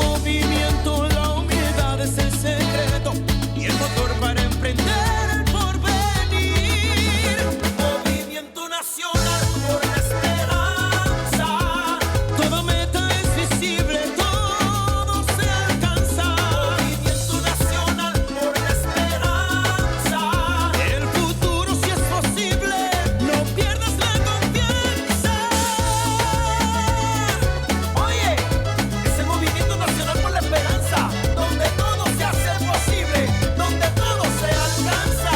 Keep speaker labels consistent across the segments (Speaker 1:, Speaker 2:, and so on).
Speaker 1: movimiento, la humildad es el secreto y el motor para emprender el porvenir. Movimiento nacional por la esperanza. Toda meta es visible, todo se alcanza. Movimiento nacional por la esperanza. El futuro si es posible, no pierdas la confianza. Oye, ese movimiento nacional por la esperanza, donde todo se hace posible, donde todo se alcanza.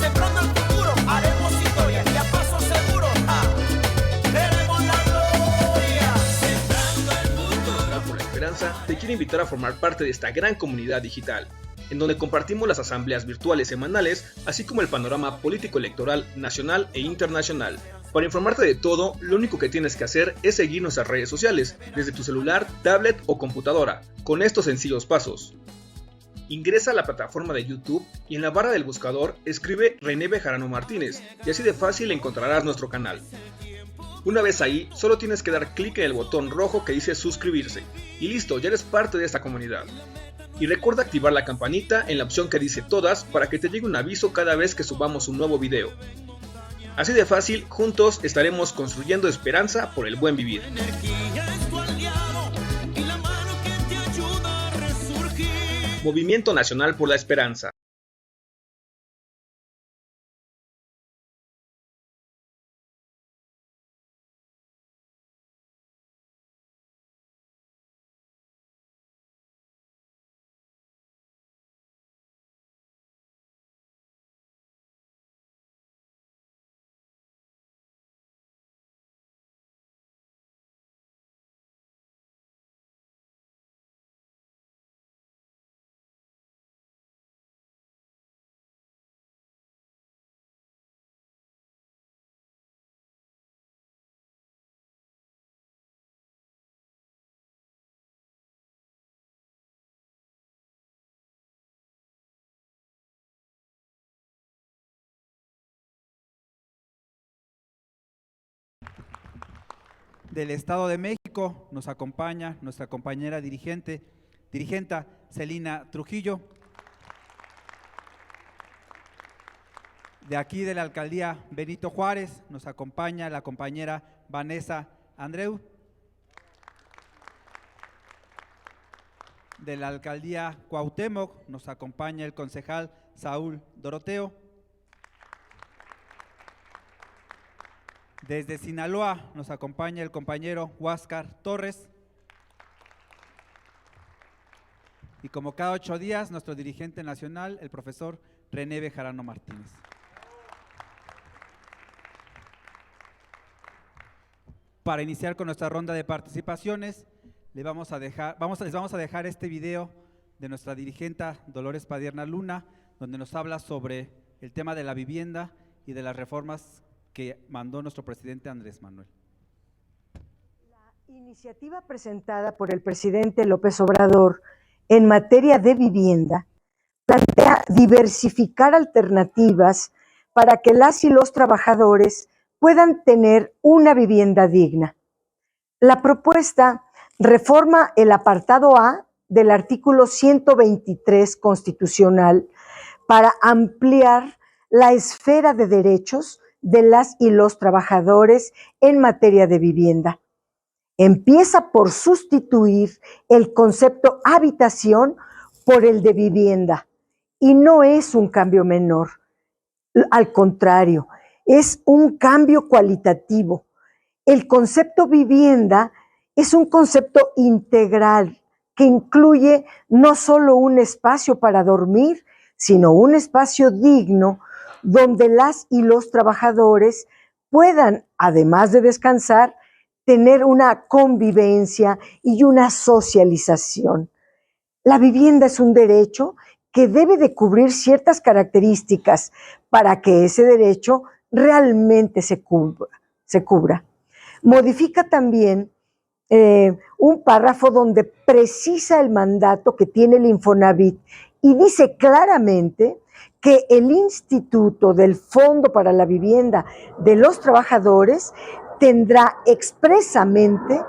Speaker 1: Sembrando el futuro, haremos historia y a paso seguro, veremos la gloria. Sembrando el futuro.
Speaker 2: Por la Esperanza te quiere invitar a formar parte de esta gran comunidad digital, en donde compartimos las asambleas virtuales semanales, así como el panorama político-electoral nacional e internacional. Para informarte de todo, lo único que tienes que hacer es seguir nuestras redes sociales, desde tu celular, tablet o computadora, con estos sencillos pasos. Ingresa a la plataforma de YouTube y en la barra del buscador escribe René Bejarano Martínez y así de fácil encontrarás nuestro canal. Una vez ahí, solo tienes que dar clic en el botón rojo que dice suscribirse y listo, ya eres parte de esta comunidad. Y recuerda activar la campanita en la opción que dice todas para que te llegue un aviso cada vez que subamos un nuevo video. Así de fácil, juntos estaremos construyendo esperanza por el buen vivir.
Speaker 1: Energía es tu aliado y la mano que te ayuda a resurgir.
Speaker 2: Movimiento Nacional por la Esperanza.
Speaker 3: Del Estado de México nos acompaña nuestra compañera dirigenta Celina Trujillo. De aquí de la alcaldía Benito Juárez nos acompaña la compañera Vanessa Andreu. De la alcaldía Cuauhtémoc nos acompaña el concejal Saúl Doroteo. Desde Sinaloa nos acompaña el compañero Huáscar Torres. Y como cada 8 días, nuestro dirigente nacional, el profesor René Bejarano Martínez. Para iniciar con nuestra ronda de participaciones, les vamos a dejar este video de nuestra dirigenta Dolores Padierna Luna, donde nos habla sobre el tema de la vivienda y de las reformas que mandó nuestro presidente Andrés Manuel.
Speaker 4: La iniciativa presentada por el presidente López Obrador en materia de vivienda plantea diversificar alternativas para que las y los trabajadores puedan tener una vivienda digna. La propuesta reforma el apartado A del artículo 123 constitucional para ampliar la esfera de derechos de las y los trabajadores en materia de vivienda. Empieza por sustituir el concepto habitación por el de vivienda, y no es un cambio menor. Al contrario, es un cambio cualitativo. El concepto vivienda es un concepto integral que incluye no solo un espacio para dormir, sino un espacio digno donde las y los trabajadores puedan, además de descansar, tener una convivencia y una socialización. La vivienda es un derecho que debe de cubrir ciertas características para que ese derecho realmente se cubra. Modifica también un párrafo donde precisa el mandato que tiene el Infonavit y dice claramente que el Instituto del Fondo para la Vivienda de los Trabajadores tendrá expresamente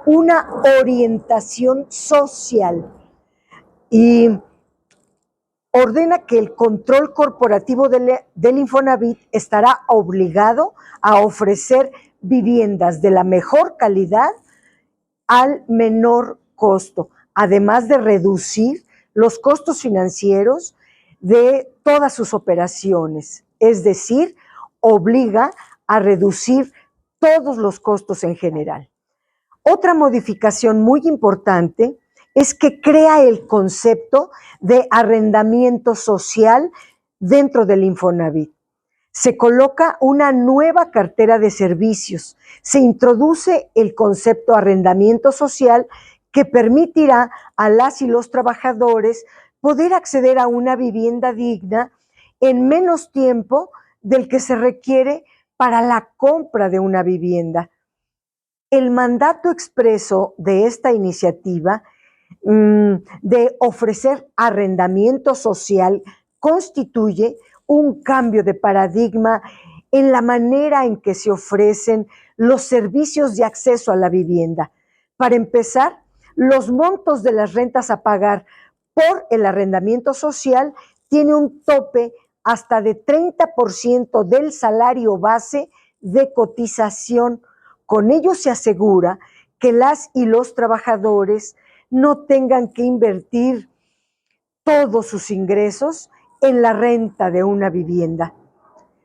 Speaker 4: una orientación social y ordena que el control corporativo del Infonavit estará obligado a ofrecer viviendas de la mejor calidad al menor costo, además de reducir los costos financieros de todas sus operaciones, es decir, obliga a reducir todos los costos en general. Otra modificación muy importante es que crea el concepto de arrendamiento social dentro del Infonavit. Se coloca una nueva cartera de servicios, se introduce el concepto arrendamiento social que permitirá a las y los trabajadores poder acceder a una vivienda digna en menos tiempo del que se requiere para la compra de una vivienda. El mandato expreso de esta iniciativa de ofrecer arrendamiento social constituye un cambio de paradigma en la manera en que se ofrecen los servicios de acceso a la vivienda. Para empezar, los montos de las rentas a pagar por el arrendamiento social tiene un tope hasta de 30% del salario base de cotización. Con ello se asegura que las y los trabajadores no tengan que invertir todos sus ingresos en la renta de una vivienda.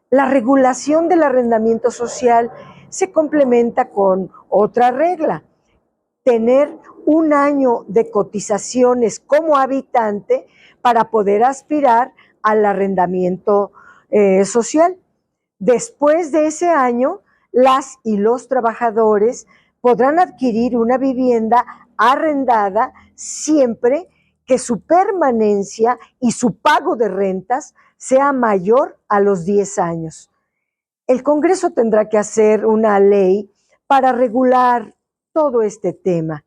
Speaker 4: La regulación del arrendamiento social se complementa con otra regla: tener un año de cotizaciones como habitante para poder aspirar al arrendamiento social. Después de ese año, las y los trabajadores podrán adquirir una vivienda arrendada siempre que su permanencia y su pago de rentas sea mayor a los 10 años. El Congreso tendrá que hacer una ley para regular todo este tema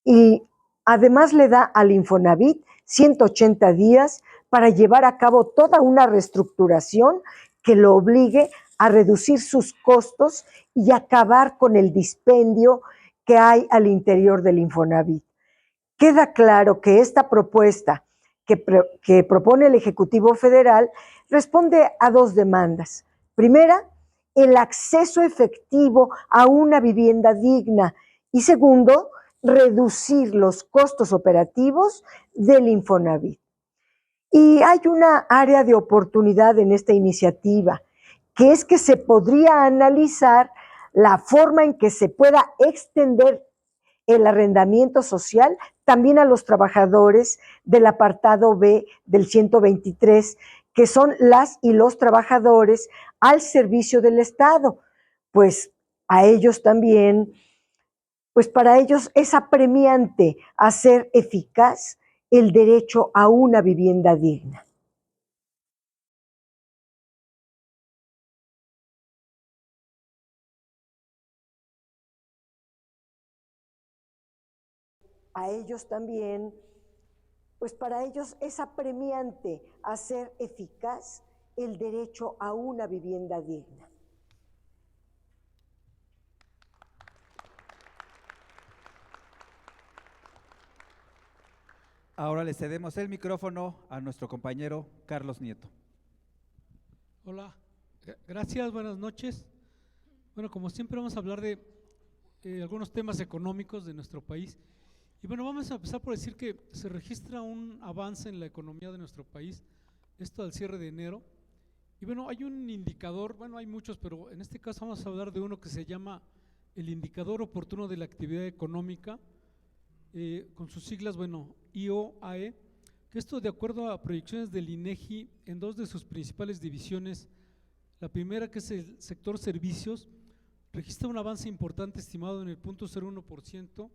Speaker 4: y además le da al Infonavit 180 días para llevar a cabo toda una reestructuración que lo obligue a reducir sus costos y acabar con el dispendio que hay al interior del Infonavit. Queda claro que esta propuesta que propone el Ejecutivo Federal responde a dos demandas. Primera, el acceso efectivo a una vivienda digna y segundo, reducir los costos operativos del Infonavit. Y hay una área de oportunidad en esta iniciativa, que es que se podría analizar la forma en que se pueda extender el arrendamiento social también a los trabajadores del apartado B del 123, que son las y los trabajadores al servicio del Estado. Pues a ellos también, pues para ellos es apremiante hacer eficaz el derecho a una vivienda digna. A ellos también, pues para ellos es apremiante hacer eficaz el derecho a una vivienda digna.
Speaker 3: Ahora le cedemos el micrófono a nuestro compañero Carlos Nieto.
Speaker 5: Hola, gracias, buenas noches. Bueno, como siempre vamos a hablar de algunos temas económicos de nuestro país. Y bueno, vamos a empezar por decir que se registra un avance en la economía de nuestro país, esto al cierre de enero. Y bueno, hay un indicador, bueno, hay muchos, pero en este caso vamos a hablar de uno que se llama el indicador oportuno de la actividad económica, con sus siglas, bueno, IOAE, que esto de acuerdo a proyecciones del INEGI en dos de sus principales divisiones. La primera, que es el sector servicios, registra un avance importante estimado en el 0.01%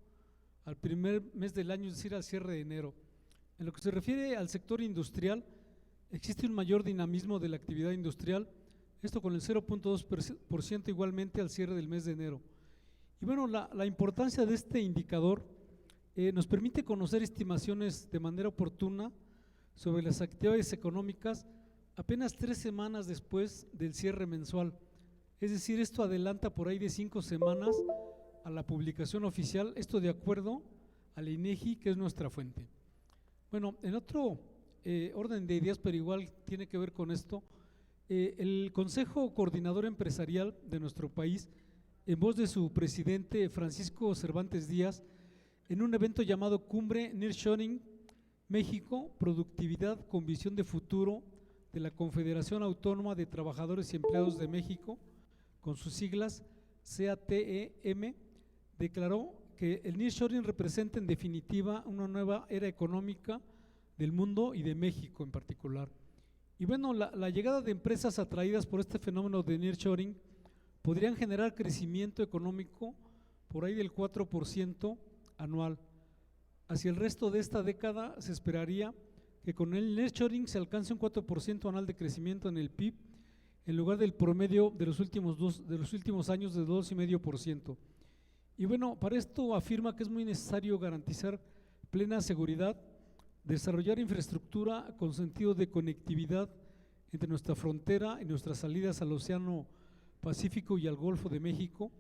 Speaker 5: al primer mes del año, es decir, al cierre de enero. En lo que se refiere al sector industrial, existe un mayor dinamismo de la actividad industrial, esto con el 0.2% igualmente al cierre del mes de enero. Y bueno, la importancia de este indicador nos permite conocer estimaciones de manera oportuna sobre las actividades económicas apenas 3 semanas después del cierre mensual. Es decir, esto adelanta por ahí de 5 semanas a la publicación oficial, esto de acuerdo al INEGI, que es nuestra fuente. Bueno, en otro orden de ideas, pero igual tiene que ver con esto, el Consejo Coordinador Empresarial de nuestro país, en voz de su presidente Francisco Cervantes Díaz, en un evento llamado Cumbre Nearshoring México, Productividad con Visión de Futuro de la Confederación Autónoma de Trabajadores y Empleados de México, con sus siglas CATEM, declaró que el nearshoring representa en definitiva una nueva era económica del mundo y de México en particular. Y bueno, la llegada de empresas atraídas por este fenómeno de nearshoring podrían generar crecimiento económico por ahí del 4% anual. Hacia el resto de esta década se esperaría que con el nearshoring se alcance un 4% anual de crecimiento en el PIB, en lugar del promedio de los últimos años de 2,5%. Y bueno, para esto afirma que es muy necesario garantizar plena seguridad, desarrollar infraestructura con sentido de conectividad entre nuestra frontera y nuestras salidas al Océano Pacífico y al Golfo de México,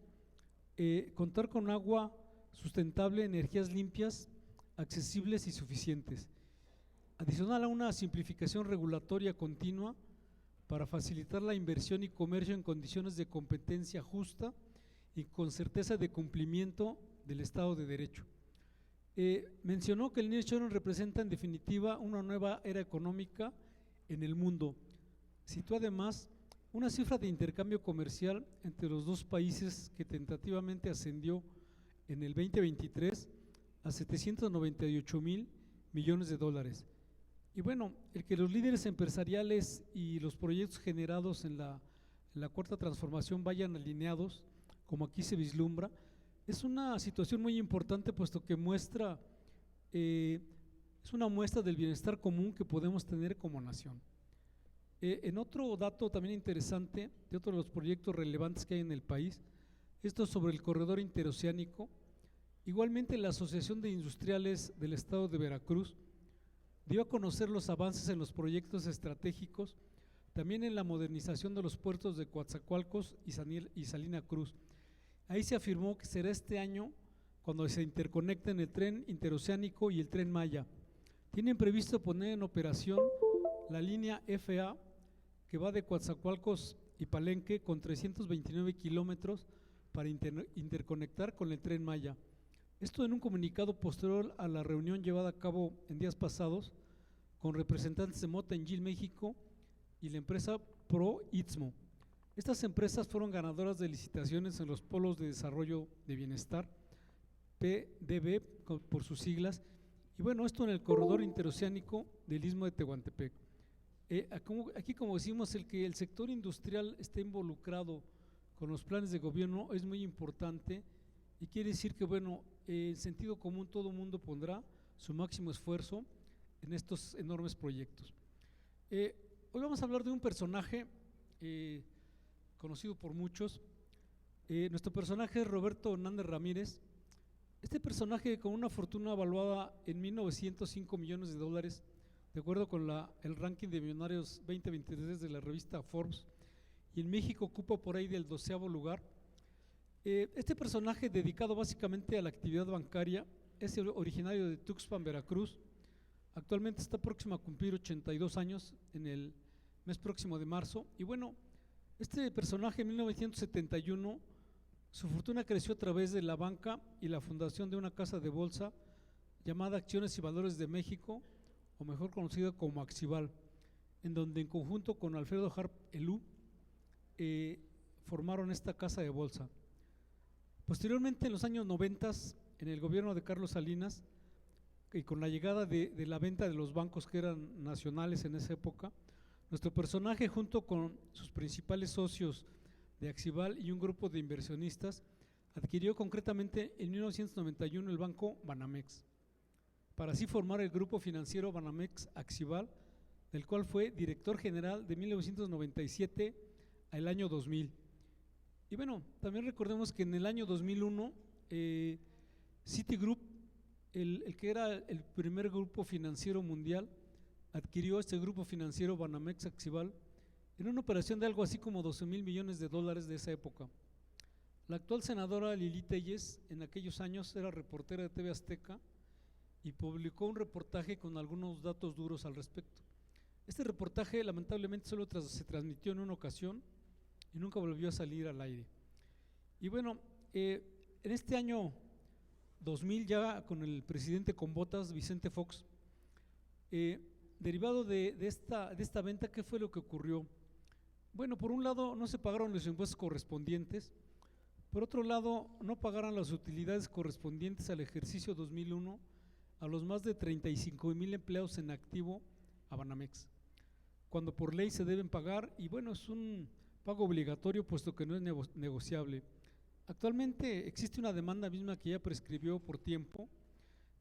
Speaker 5: contar con agua sustentable, energías limpias, accesibles y suficientes. Adicional a una simplificación regulatoria continua para facilitar la inversión y comercio en condiciones de competencia justa y con certeza de cumplimiento del Estado de Derecho. Mencionó que el nearshoring representa en definitiva una nueva era económica en el mundo. Citó además una cifra de intercambio comercial entre los dos países que tentativamente ascendió en el 2023 a 798,000 millones de dólares. Y bueno, el que los líderes empresariales y los proyectos generados en la cuarta transformación vayan alineados, como aquí se vislumbra, es una situación muy importante, puesto que muestra, es una muestra del bienestar común que podemos tener como nación. En otro dato también interesante, de otro de los proyectos relevantes que hay en el país, esto sobre el corredor interoceánico. Igualmente, la Asociación de Industriales del Estado de Veracruz dio a conocer los avances en los proyectos estratégicos, también en la modernización de los puertos de Coatzacoalcos y Salina Cruz. Ahí se afirmó que será este año cuando se interconecten el tren interoceánico y el tren Maya. Tienen previsto poner en operación la línea FA, que va de Coatzacoalcos y Palenque con 329 kilómetros para interconectar con el tren Maya. Esto en un comunicado posterior a la reunión llevada a cabo en días pasados con representantes de Mota-Engil México y la empresa Pro Istmo. Estas empresas fueron ganadoras de licitaciones en los polos de desarrollo de bienestar, PDB por sus siglas, y bueno, esto en el corredor interoceánico del Istmo de Tehuantepec. Aquí, como decimos, el que el sector industrial esté involucrado con los planes de gobierno es muy importante, y quiere decir que, bueno, en sentido común todo el mundo pondrá su máximo esfuerzo en estos enormes proyectos. Hoy vamos a hablar de un personaje conocido por muchos. Nuestro personaje es Roberto Hernández Ramírez. Este personaje, con una fortuna evaluada en 1.905 millones de dólares, de acuerdo con el ranking de millonarios 2023 de la revista Forbes, y en México ocupa por ahí del 12º lugar. Este personaje, dedicado básicamente a la actividad bancaria, es originario de Tuxpan, Veracruz. Actualmente está próximo a cumplir 82 años en el mes próximo de marzo. Y bueno, este personaje en 1971, su fortuna creció a través de la banca y la fundación de una casa de bolsa llamada Acciones y Valores de México, o mejor conocida como Axival, en donde en conjunto con Alfredo Harp Elú formaron esta casa de bolsa. Posteriormente, en los años 90, en el gobierno de Carlos Salinas, y con la llegada de la venta de los bancos que eran nacionales en esa época, nuestro personaje, junto con sus principales socios de Axival y un grupo de inversionistas, adquirió concretamente en 1991 el banco Banamex, para así formar el grupo financiero Banamex Axival, del cual fue director general de 1997 al año 2000. Y bueno, también recordemos que en el año 2001 Citigroup, el que era el primer grupo financiero mundial, adquirió este grupo financiero Banamex Axival en una operación de algo así como 12,000 millones de dólares de esa época. La actual senadora Lili Telles en aquellos años era reportera de TV Azteca y publicó un reportaje con algunos datos duros al respecto. Este reportaje lamentablemente solo se transmitió en una ocasión y nunca volvió a salir al aire. Y bueno, en este año 2000, ya con el presidente con botas, Vicente Fox, derivado de esta venta, ¿qué fue lo que ocurrió? Bueno, por un lado no se pagaron los impuestos correspondientes, por otro lado no pagaron las utilidades correspondientes al ejercicio 2001 a los más de 35,000 empleados en activo a Banamex, cuando por ley se deben pagar, y bueno, es un pago obligatorio puesto que no es negociable. Actualmente existe una demanda misma que ya prescribió por tiempo,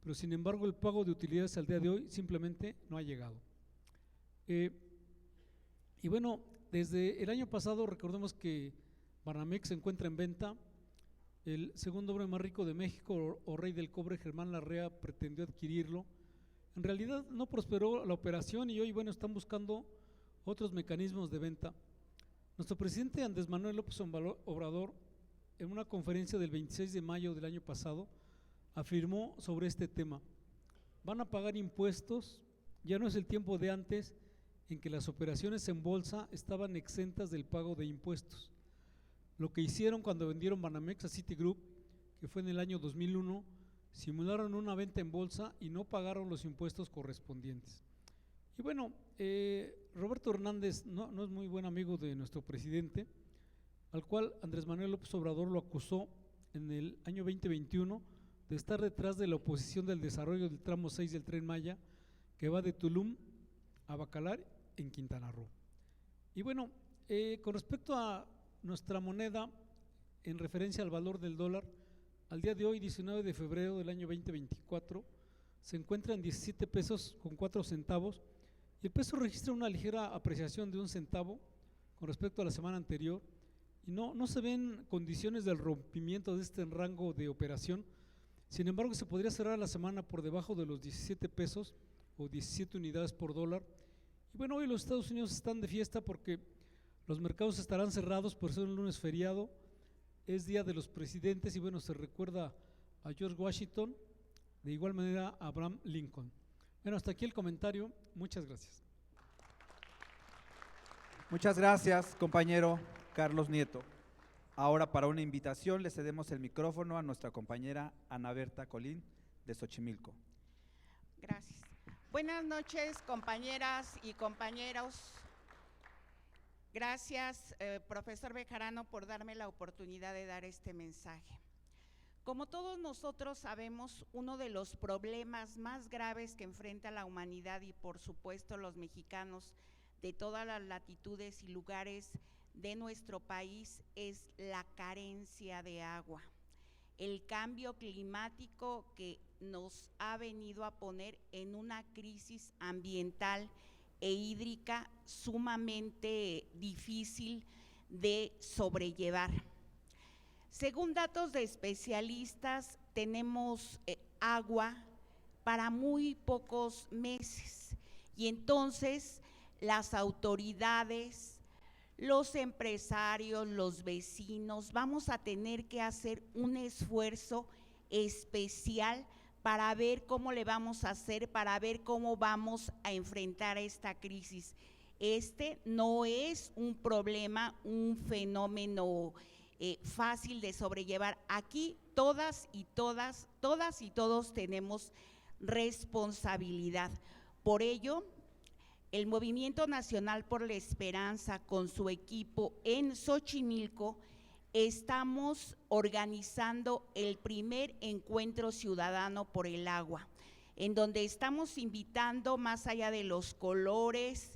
Speaker 5: pero sin embargo el pago de utilidades al día de hoy simplemente no ha llegado. Y bueno, desde el año pasado recordemos que Banamex se encuentra en venta. El segundo hombre más rico de México o rey del cobre, Germán Larrea, pretendió adquirirlo. En realidad no prosperó la operación y hoy, bueno, están buscando otros mecanismos de venta. Nuestro presidente Andrés Manuel López Obrador, en una conferencia del 26 de mayo del año pasado, afirmó sobre este tema: van a pagar impuestos, ya no es el tiempo de antes en que las operaciones en bolsa estaban exentas del pago de impuestos. Lo que hicieron cuando vendieron Banamex a Citigroup, que fue en el año 2001, simularon una venta en bolsa y no pagaron los impuestos correspondientes. Y bueno, Roberto Hernández no es muy buen amigo de nuestro presidente, al cual Andrés Manuel López Obrador lo acusó en el año 2021 de estar detrás de la oposición del desarrollo del tramo 6 del Tren Maya, que va de Tulum a Bacalar en Quintana Roo. Y bueno, con respecto a nuestra moneda, en referencia al valor del dólar, al día de hoy, 19 de febrero del año 2024, se encuentra en 17 pesos con 4 centavos y el peso registra una ligera apreciación de 1 centavo con respecto a la semana anterior, y no se ven condiciones del rompimiento de este rango de operación. Sin embargo, se podría cerrar la semana por debajo de los 17 pesos o 17 unidades por dólar. Y bueno, hoy los Estados Unidos están de fiesta porque los mercados estarán cerrados por ser un lunes feriado, es Día de los Presidentes y bueno, se recuerda a George Washington, de igual manera a Abraham Lincoln. Bueno, hasta aquí el comentario, muchas gracias.
Speaker 3: Muchas gracias, compañero Carlos Nieto. Ahora, para una invitación, le cedemos el micrófono a nuestra compañera Ana Berta Colín, de Xochimilco.
Speaker 6: Gracias. Buenas noches, compañeras y compañeros. Gracias, profesor Bejarano, por darme la oportunidad de dar este mensaje. Como todos nosotros sabemos, uno de los problemas más graves que enfrenta la humanidad y por supuesto los mexicanos de todas las latitudes y lugares de nuestro país es la carencia de agua. El cambio climático que nos ha venido a poner en una crisis ambiental e hídrica sumamente difícil de sobrellevar. Según datos de especialistas, tenemos agua para muy pocos meses y entonces las autoridades, los empresarios, los vecinos, vamos a tener que hacer un esfuerzo especial para ver cómo le vamos a hacer, para ver cómo vamos a enfrentar esta crisis. Este no es un problema, un fenómeno fácil de sobrellevar. Aquí todas y todos tenemos responsabilidad. Por ello, el Movimiento Nacional por la Esperanza, con su equipo en Xochimilco, estamos organizando el primer encuentro ciudadano por el agua, en donde estamos invitando, más allá de los colores,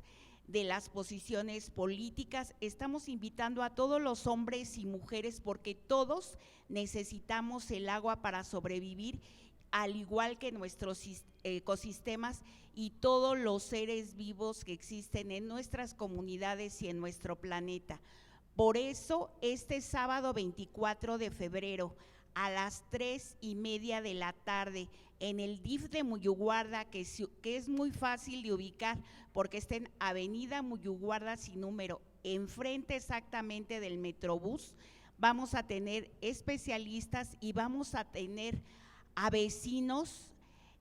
Speaker 6: de las posiciones políticas, estamos invitando a todos los hombres y mujeres porque todos necesitamos el agua para sobrevivir, al igual que nuestros ecosistemas y todos los seres vivos que existen en nuestras comunidades y en nuestro planeta. Por eso, este sábado 24 de febrero, a las 3:30 de la tarde, en el DIF de Muyuguarda, que es muy fácil de ubicar porque está en Avenida Muyuguarda sin número, enfrente exactamente del Metrobús, vamos a tener especialistas y vamos a tener a vecinos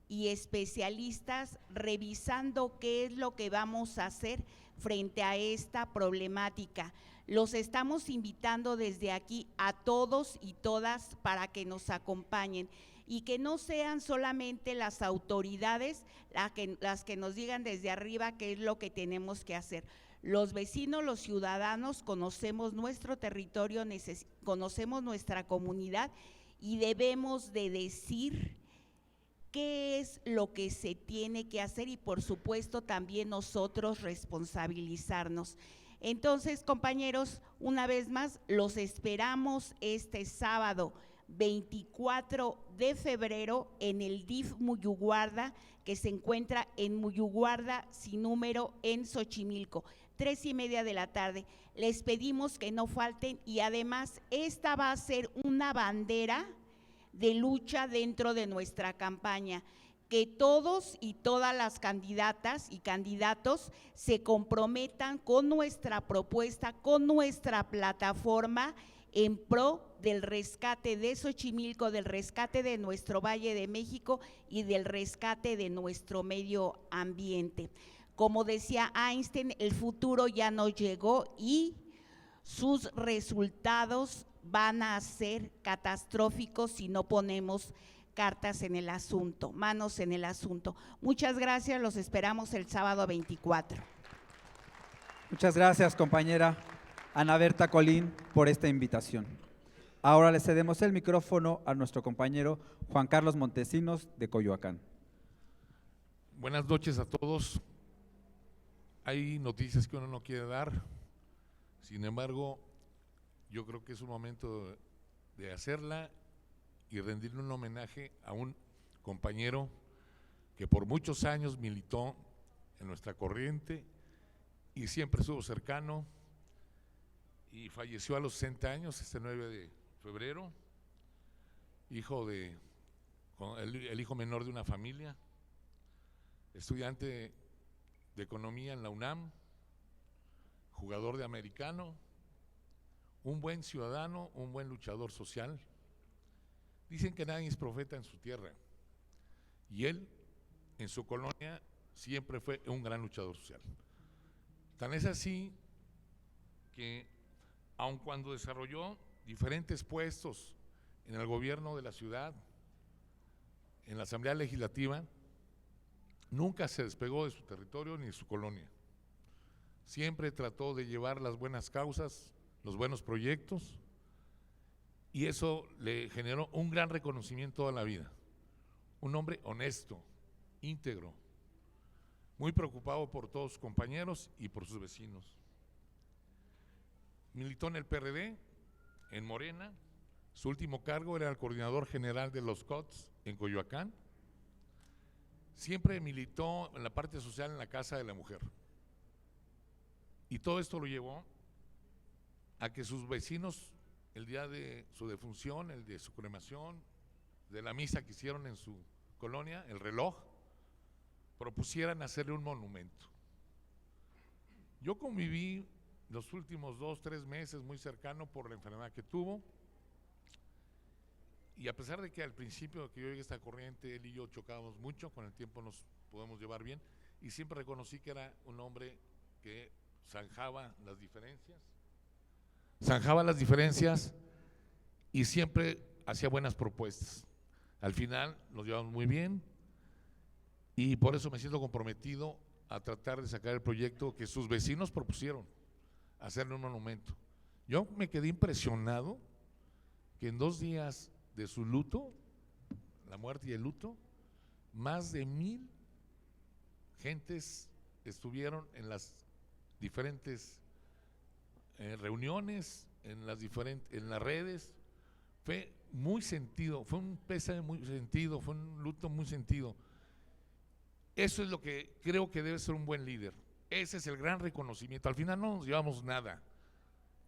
Speaker 6: y especialistas revisando qué es lo que vamos a hacer frente a esta problemática. Los estamos invitando desde aquí a todos y todas para que nos acompañen y que no sean solamente las autoridades las que nos digan desde arriba qué es lo que tenemos que hacer. Los vecinos, los ciudadanos, conocemos nuestro territorio, conocemos nuestra comunidad y debemos de decir qué es lo que se tiene que hacer y por supuesto también nosotros responsabilizarnos. Entonces, compañeros, una vez más, los esperamos este sábado 24 de febrero en el DIF Muyuguarda, que se encuentra en Muyuguarda sin número en Xochimilco, 3:30 de la tarde. Les pedimos que no falten y además esta va a ser una bandera de lucha dentro de nuestra campaña, que todos y todas las candidatas y candidatos se comprometan con nuestra propuesta, con nuestra plataforma en pro del rescate de Xochimilco, del rescate de nuestro Valle de México y del rescate de nuestro medio ambiente. Como decía Einstein, el futuro ya nos llegó y sus resultados van a ser catastróficos si no ponemos cartas en el asunto, manos en el asunto. Muchas gracias, los esperamos el sábado 24.
Speaker 3: Muchas gracias, compañera Ana Berta Colín, por esta invitación. Ahora le cedemos el micrófono a nuestro compañero Juan Carlos Montesinos de Coyoacán.
Speaker 7: Buenas noches a todos. Hay noticias que uno no quiere dar, sin embargo, yo creo que es un momento de hacerla y rendirle un homenaje a un compañero que por muchos años militó en nuestra corriente y siempre estuvo cercano y falleció a los 60 años, este 9 de febrero, el hijo menor de una familia, estudiante de economía en la UNAM, jugador de americano, un buen ciudadano, un buen luchador social. Dicen que nadie es profeta en su tierra y él en su colonia siempre fue un gran luchador social. Tan es así que aun cuando desarrolló diferentes puestos en el gobierno de la ciudad, en la Asamblea Legislativa, nunca se despegó de su territorio ni de su colonia. Siempre trató de llevar las buenas causas, los buenos proyectos, y eso le generó un gran reconocimiento toda la vida. Un hombre honesto, íntegro, muy preocupado por todos sus compañeros y por sus vecinos. Militó en el PRD, en Morena, su último cargo era el coordinador general de los COTS en Coyoacán. Siempre militó en la parte social en la Casa de la Mujer. Y todo esto lo llevó a que sus vecinos, el día de su defunción, el de su cremación, de la misa que hicieron en su colonia, el Reloj, propusieran hacerle un monumento. Yo conviví los últimos 2-3 meses muy cercano por la enfermedad que tuvo, y a pesar de que al principio que yo llegué a esta corriente, él y yo chocábamos mucho, con el tiempo nos podemos llevar bien, y siempre reconocí que era un hombre que zanjaba las diferencias y siempre hacía buenas propuestas. Al final nos llevamos muy bien y por eso me siento comprometido a tratar de sacar el proyecto que sus vecinos propusieron, hacerle un monumento. Yo me quedé impresionado que en 2 días de su luto, la muerte y el luto, más de 1000 gentes estuvieron en las diferentes reuniones, en las redes. Fue muy sentido, fue un pésame muy sentido, fue un luto muy sentido. Eso es lo que creo que debe ser un buen líder. Ese es el gran reconocimiento. Al final no nos llevamos nada,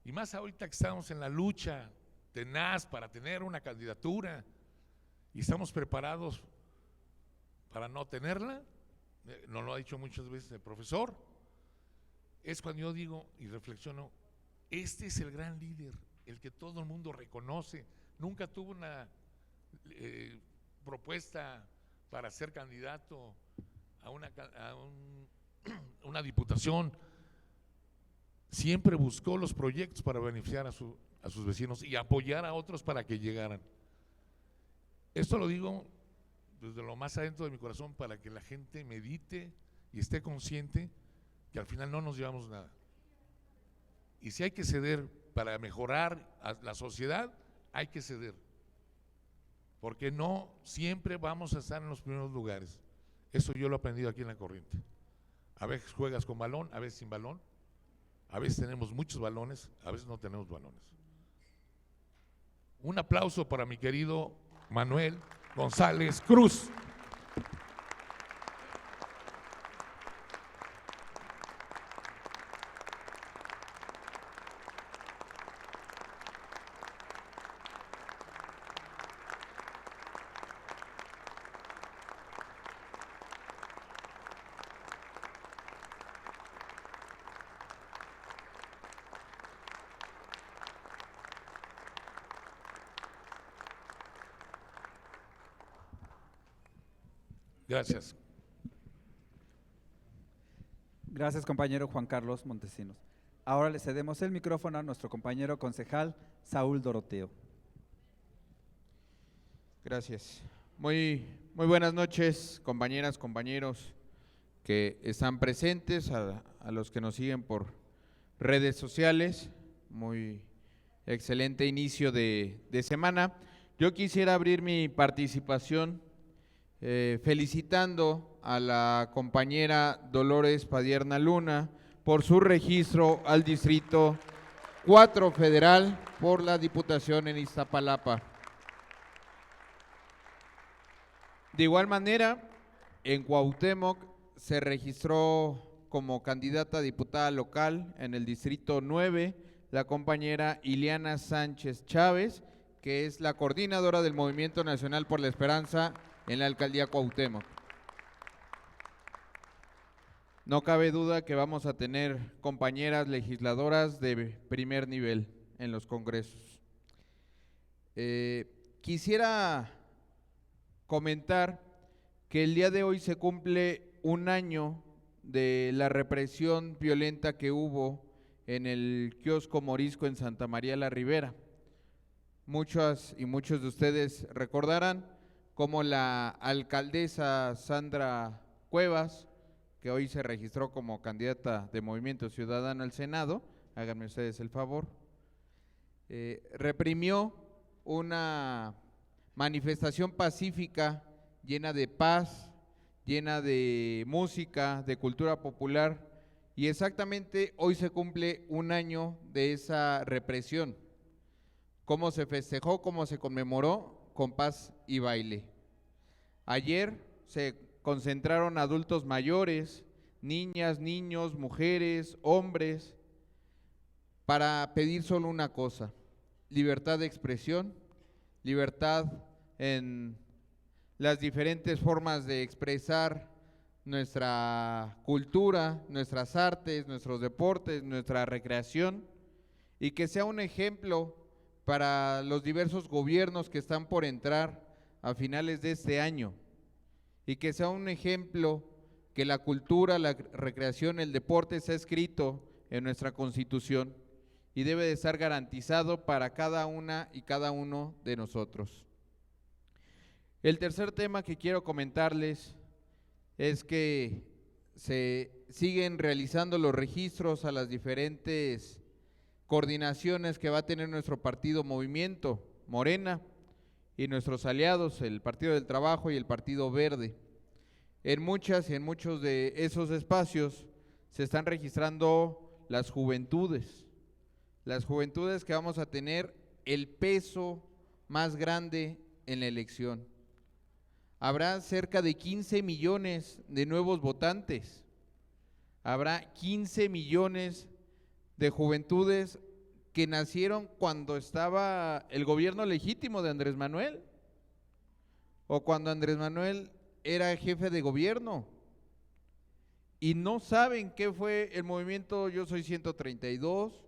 Speaker 7: y más ahorita que estamos en la lucha tenaz para tener una candidatura y estamos preparados para no tenerla, nos lo ha dicho muchas veces el profesor. Es cuando yo digo y reflexiono, este es el gran líder, el que todo el mundo reconoce. Nunca tuvo una propuesta para ser candidato a una diputación. Siempre buscó los proyectos para beneficiar a sus vecinos y apoyar a otros para que llegaran. Esto lo digo desde lo más adentro de mi corazón para que la gente medite y esté consciente que al final no nos llevamos nada. Y si hay que ceder para mejorar a la sociedad, hay que ceder. Porque no siempre vamos a estar en los primeros lugares. Eso yo lo he aprendido aquí en La Corriente. A veces juegas con balón, a veces sin balón. A veces tenemos muchos balones, a veces no tenemos balones. Un aplauso para mi querido Manuel González Cruz. Gracias.
Speaker 3: Gracias, compañero Juan Carlos Montesinos. Ahora le cedemos el micrófono a nuestro compañero concejal Saúl Doroteo.
Speaker 8: Gracias. Muy buenas noches, compañeras, compañeros que están presentes, a los que nos siguen por redes sociales. Muy excelente inicio de semana. Yo quisiera abrir mi participación felicitando a la compañera Dolores Padierna Luna por su registro al Distrito 4 Federal por la Diputación en Iztapalapa. De igual manera, en Cuauhtémoc se registró como candidata a diputada local en el Distrito 9 la compañera Ileana Sánchez Chávez, que es la coordinadora del Movimiento Nacional por la Esperanza en la Alcaldía Cuauhtémoc. No cabe duda que vamos a tener compañeras legisladoras de primer nivel en los congresos. Quisiera comentar que el día de hoy se cumple un año de la represión violenta que hubo en el kiosco Morisco en Santa María la Ribera. Muchas y muchos de ustedes recordarán como la alcaldesa Sandra Cuevas, que hoy se registró como candidata de Movimiento Ciudadano al Senado, háganme ustedes el favor, reprimió una manifestación pacífica llena de paz, llena de música, de cultura popular, y exactamente hoy se cumple un año de esa represión. ¿Cómo se festejó, cómo se conmemoró? Con paz y baile. Ayer se concentraron adultos mayores, niñas, niños, mujeres, hombres, para pedir solo una cosa: libertad de expresión, libertad en las diferentes formas de expresar nuestra cultura, nuestras artes, nuestros deportes, nuestra recreación, y que sea un ejemplo para los diversos gobiernos que están por entrar a finales de este año, y que sea un ejemplo que la cultura, la recreación, el deporte sea escrito en nuestra Constitución y debe de estar garantizado para cada una y cada uno de nosotros. El tercer tema que quiero comentarles es que se siguen realizando los registros a las diferentes coordinaciones que va a tener nuestro partido Movimiento Morena y nuestros aliados, el Partido del Trabajo y el Partido Verde. En muchas y en muchos de esos espacios se están registrando las juventudes que vamos a tener el peso más grande en la elección. Habrá cerca de 15 millones de nuevos votantes, habrá 15 millones de juventudes que nacieron cuando estaba el gobierno legítimo de Andrés Manuel o cuando Andrés Manuel era jefe de gobierno y no saben qué fue el movimiento Yo Soy 132,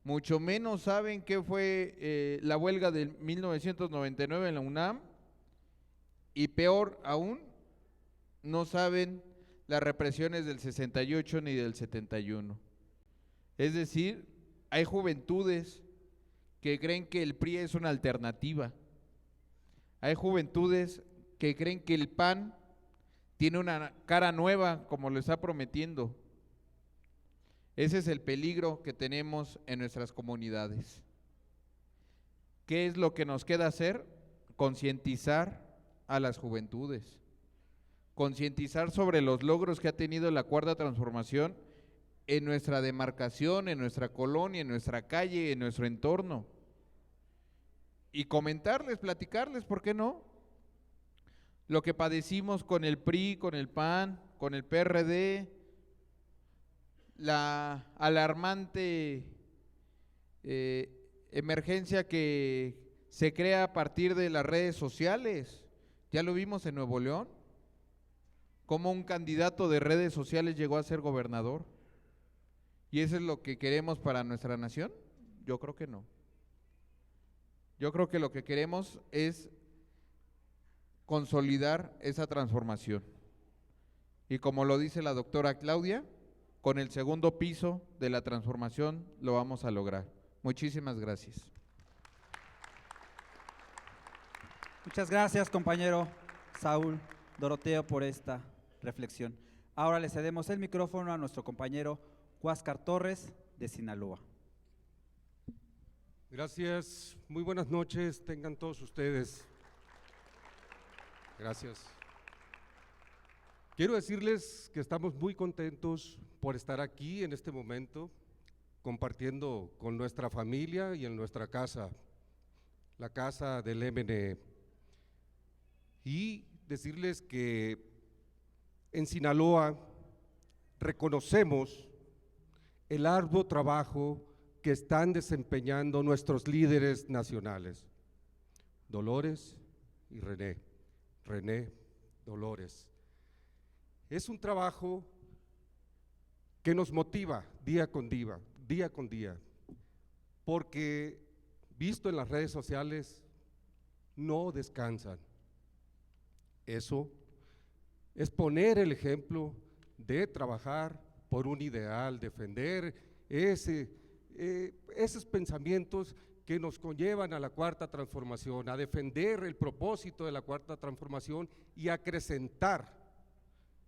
Speaker 8: mucho menos saben qué fue la huelga de 1999 en la UNAM, y peor aún, no saben las represiones del 68 ni del 71. Es decir, hay juventudes que creen que el PRI es una alternativa. Hay juventudes que creen que el PAN tiene una cara nueva, como lo está prometiendo. Ese es el peligro que tenemos en nuestras comunidades. ¿Qué es lo que nos queda hacer? Concientizar a las juventudes, concientizar sobre los logros que ha tenido la Cuarta Transformación en nuestra demarcación, en nuestra colonia, en nuestra calle, en nuestro entorno. Y comentarles, platicarles, ¿por qué no? Lo que padecimos con el PRI, con el PAN, con el PRD, la alarmante emergencia que se crea a partir de las redes sociales. Ya lo vimos en Nuevo León, cómo un candidato de redes sociales llegó a ser gobernador. ¿Y eso es lo que queremos para nuestra nación? Yo creo que no. Yo creo que lo que queremos es consolidar esa transformación. Y como lo dice la doctora Claudia, con el segundo piso de la transformación lo vamos a lograr. Muchísimas gracias.
Speaker 3: Muchas gracias, compañero Saúl Doroteo, por esta reflexión. Ahora le cedemos el micrófono a nuestro compañero Huáscar Torres, de Sinaloa.
Speaker 9: Gracias, muy buenas noches, tengan todos ustedes. Gracias. Quiero decirles que estamos muy contentos por estar aquí en este momento, compartiendo con nuestra familia y en nuestra casa, la casa del MNE. Y decirles que en Sinaloa reconocemos el arduo trabajo que están desempeñando nuestros líderes nacionales, Dolores y René. René, Dolores. Es un trabajo que nos motiva día con día, porque visto en las redes sociales, no descansan. Eso es poner el ejemplo de trabajar por un ideal, defender esos pensamientos que nos conllevan a la Cuarta Transformación, a defender el propósito de la Cuarta Transformación y a acrecentar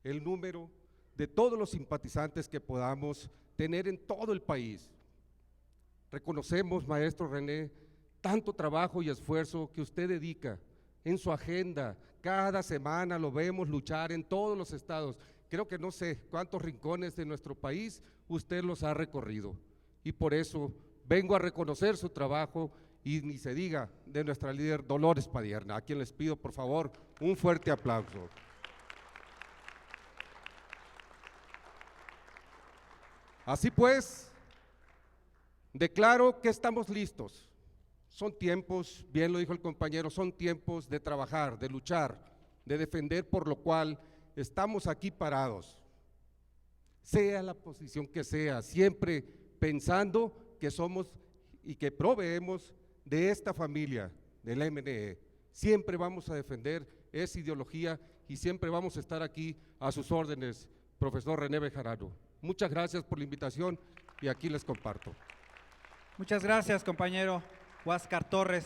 Speaker 9: el número de todos los simpatizantes que podamos tener en todo el país. Reconocemos, maestro René, tanto trabajo y esfuerzo que usted dedica en su agenda. Cada semana lo vemos luchar en todos los estados. Creo que no sé cuántos rincones de nuestro país usted los ha recorrido. Y por eso vengo a reconocer su trabajo y ni se diga de nuestra líder Dolores Padierna, a quien les pido por favor un fuerte aplauso. Así pues, declaro que estamos listos. Son tiempos, bien lo dijo el compañero, son tiempos de trabajar, de luchar, de defender, por lo cual estamos aquí parados. Sea la posición que sea, siempre pensando que somos y que proveemos de esta familia, del MNE. Siempre vamos a defender esa ideología y siempre vamos a estar aquí a sus órdenes, profesor René Bejarano. Muchas gracias por la invitación y aquí les comparto.
Speaker 3: Muchas gracias, compañero Huáscar Torres,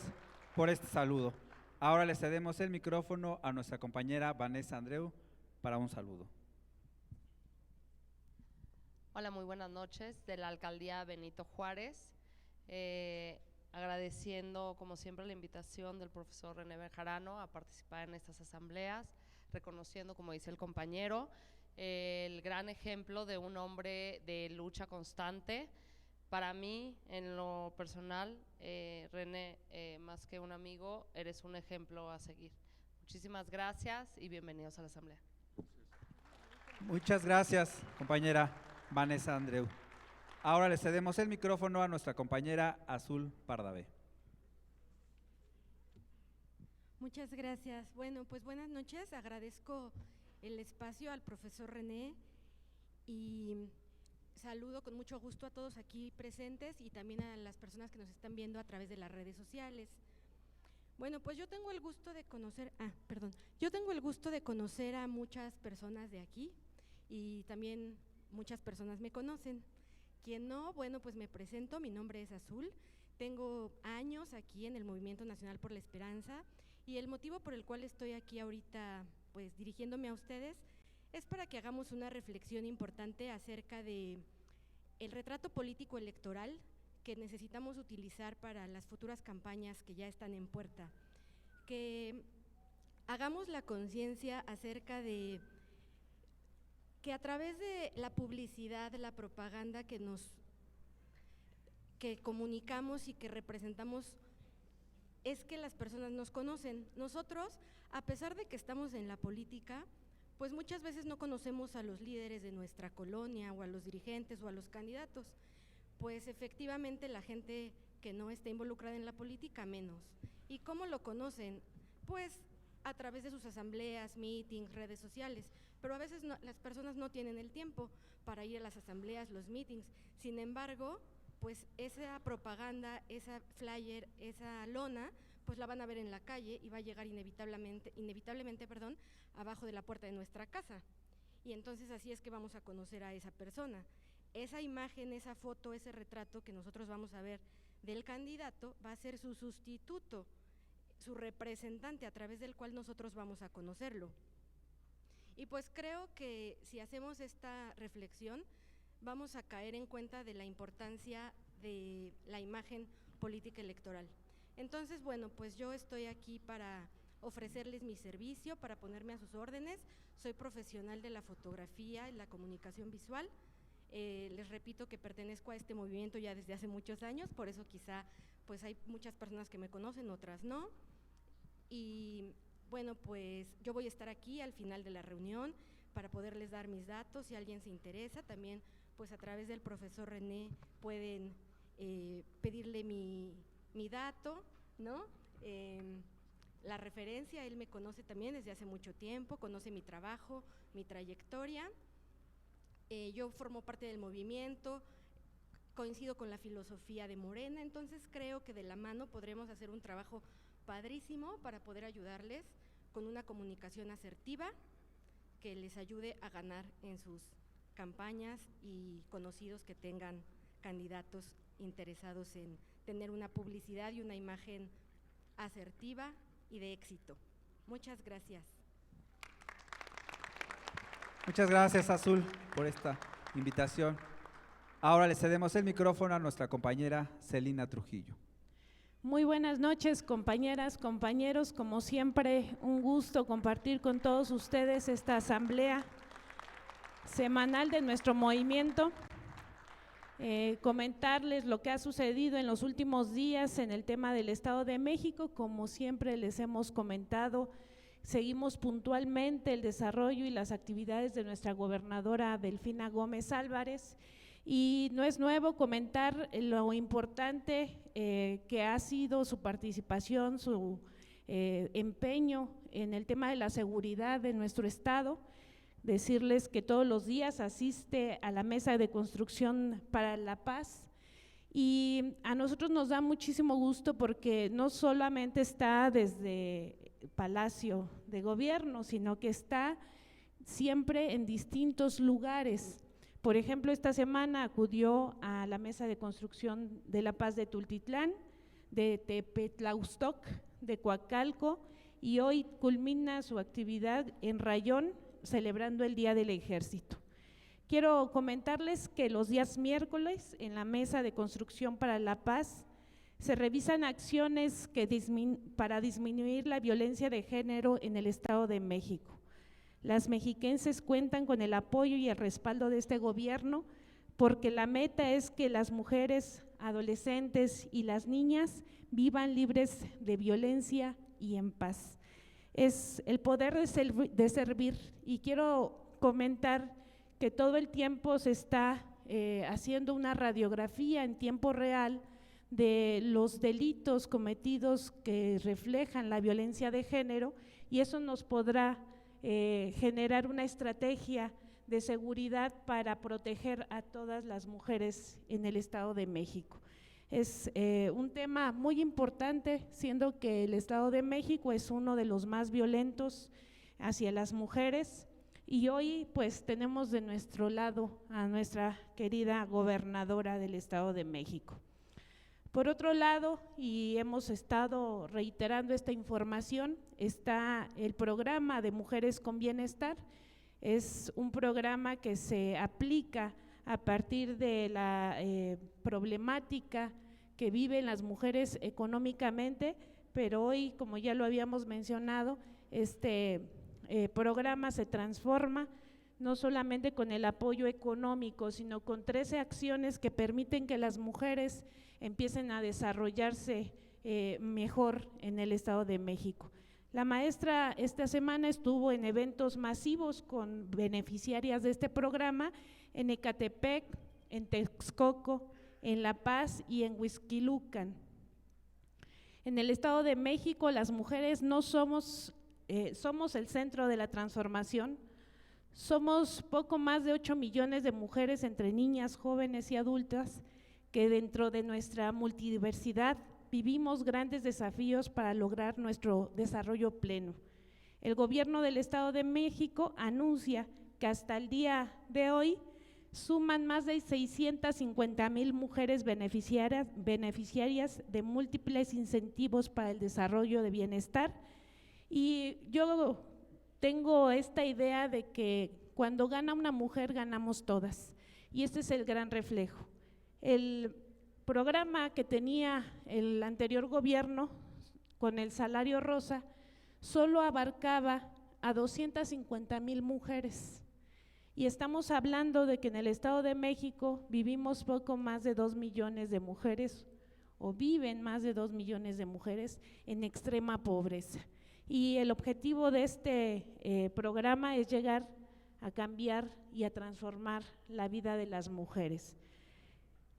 Speaker 3: por este saludo. Ahora le cedemos el micrófono a nuestra compañera Vanessa Andreu para un saludo.
Speaker 10: Hola, muy buenas noches, de la Alcaldía Benito Juárez. Agradeciendo, como siempre, la invitación del profesor René Bejarano a participar en estas asambleas, reconociendo, como dice el compañero, el gran ejemplo de un hombre de lucha constante. Para mí, en lo personal, René, más que un amigo, eres un ejemplo a seguir. Muchísimas gracias y bienvenidos a la asamblea.
Speaker 3: Muchas gracias, compañera Vanessa Andreu. Ahora le cedemos el micrófono a nuestra compañera Azul Pardavé.
Speaker 11: Muchas gracias. Bueno, pues buenas noches. Agradezco el espacio al profesor René y saludo con mucho gusto a todos aquí presentes y también a las personas que nos están viendo a través de las redes sociales. Bueno, pues yo tengo el gusto de conocer a muchas personas de aquí y también muchas personas me conocen. Quien no, bueno, pues me presento, mi nombre es Azul, tengo años aquí en el Movimiento Nacional por la Esperanza y el motivo por el cual estoy aquí ahorita pues dirigiéndome a ustedes es para que hagamos una reflexión importante acerca de el retrato político electoral que necesitamos utilizar para las futuras campañas que ya están en puerta, que hagamos la conciencia acerca de que a través de la publicidad, la propaganda que comunicamos y que representamos, es que las personas nos conocen. Nosotros, a pesar de que estamos en la política, pues muchas veces no conocemos a los líderes de nuestra colonia o a los dirigentes o a los candidatos, pues efectivamente la gente que no está involucrada en la política menos. ¿Y cómo lo conocen? Pues a través de sus asambleas, meetings, redes sociales, pero a veces las personas no tienen el tiempo para ir a las asambleas, los meetings. Sin embargo, pues esa propaganda, esa flyer, esa lona, pues la van a ver en la calle y va a llegar inevitablemente, abajo de la puerta de nuestra casa. Y entonces así es que vamos a conocer a esa persona. Esa imagen, esa foto, ese retrato que nosotros vamos a ver del candidato va a ser su sustituto, su representante a través del cual nosotros vamos a conocerlo. Y pues creo que si hacemos esta reflexión, vamos a caer en cuenta de la importancia de la imagen política electoral. Entonces, bueno, pues yo estoy aquí para ofrecerles mi servicio, para ponerme a sus órdenes. Soy profesional de la fotografía y la comunicación visual. Les repito que pertenezco a este movimiento ya desde hace muchos años, por eso quizá pues hay muchas personas que me conocen, otras no. Y bueno, pues yo voy a estar aquí al final de la reunión para poderles dar mis datos, si alguien se interesa. También pues a través del profesor René pueden pedirle mi dato, ¿no? La referencia, él me conoce también desde hace mucho tiempo, conoce mi trabajo, mi trayectoria. Yo formo parte del movimiento, coincido con la filosofía de Morena, entonces creo que de la mano podremos hacer un trabajo padrísimo para poder ayudarles con una comunicación asertiva que les ayude a ganar en sus campañas y conocidos que tengan candidatos interesados en tener una publicidad y una imagen asertiva y de éxito. Muchas gracias.
Speaker 3: Muchas gracias, Azul, por esta invitación. Ahora le cedemos el micrófono a nuestra compañera Celina Trujillo.
Speaker 12: Muy buenas noches, compañeras, compañeros. Como siempre, un gusto compartir con todos ustedes esta asamblea semanal de nuestro movimiento. Comentarles lo que ha sucedido en los últimos días en el tema del Estado de México. Como siempre les hemos comentado, seguimos puntualmente el desarrollo y las actividades de nuestra gobernadora Delfina Gómez Álvarez, y no es nuevo comentar lo importante que ha sido su participación, su empeño en el tema de la seguridad de nuestro Estado. Decirles que todos los días asiste a la Mesa de Construcción para la Paz, y a nosotros nos da muchísimo gusto porque no solamente está desde Palacio de Gobierno, sino que está siempre en distintos lugares. Por ejemplo, esta semana acudió a la Mesa de Construcción de la Paz de Tultitlán, de Tepetlaústoc, de Coacalco, y hoy culmina su actividad en Rayón, celebrando el Día del Ejército. Quiero comentarles que los días miércoles en la Mesa de Construcción para la Paz se revisan acciones para disminuir la violencia de género en el Estado de México. Las mexiquenses cuentan con el apoyo y el respaldo de este gobierno porque la meta es que las mujeres, adolescentes y las niñas vivan libres de violencia y en paz. Es el poder de servir, y quiero comentar que todo el tiempo se está haciendo una radiografía en tiempo real de los delitos cometidos que reflejan la violencia de género, y eso nos podrá generar una estrategia de seguridad para proteger a todas las mujeres en el Estado de México. Es un tema muy importante, siendo que el Estado de México es uno de los más violentos hacia las mujeres, y hoy pues tenemos de nuestro lado a nuestra querida gobernadora del Estado de México. Por otro lado, y hemos estado reiterando esta información, está el programa de Mujeres con Bienestar. Es un programa que se aplica a partir de la problemática que viven las mujeres económicamente, pero hoy, como ya lo habíamos mencionado, este programa se transforma no solamente con el apoyo económico, sino con 13 acciones que permiten que las mujeres empiecen a desarrollarse mejor en el Estado de México. La maestra esta semana estuvo en eventos masivos con beneficiarias de este programa en Ecatepec, en Texcoco, en La Paz y en Huixquilucan. En el Estado de México las mujeres no somos el centro de la transformación. Somos poco más de 8 millones de mujeres entre niñas, jóvenes y adultas que dentro de nuestra multidiversidad vivimos grandes desafíos para lograr nuestro desarrollo pleno. El gobierno del Estado de México anuncia que hasta el día de hoy suman más de 650,000 mujeres beneficiarias de múltiples incentivos para el desarrollo de bienestar, y yo tengo esta idea de que cuando gana una mujer ganamos todas, y este es el gran reflejo. El programa que tenía el anterior gobierno con el salario rosa solo abarcaba a 250,000 mujeres, y estamos hablando de que en el Estado de México vivimos poco más de 2 millones de mujeres, o viven más de 2 millones de mujeres en extrema pobreza. Y el objetivo de este programa es llegar a cambiar y a transformar la vida de las mujeres.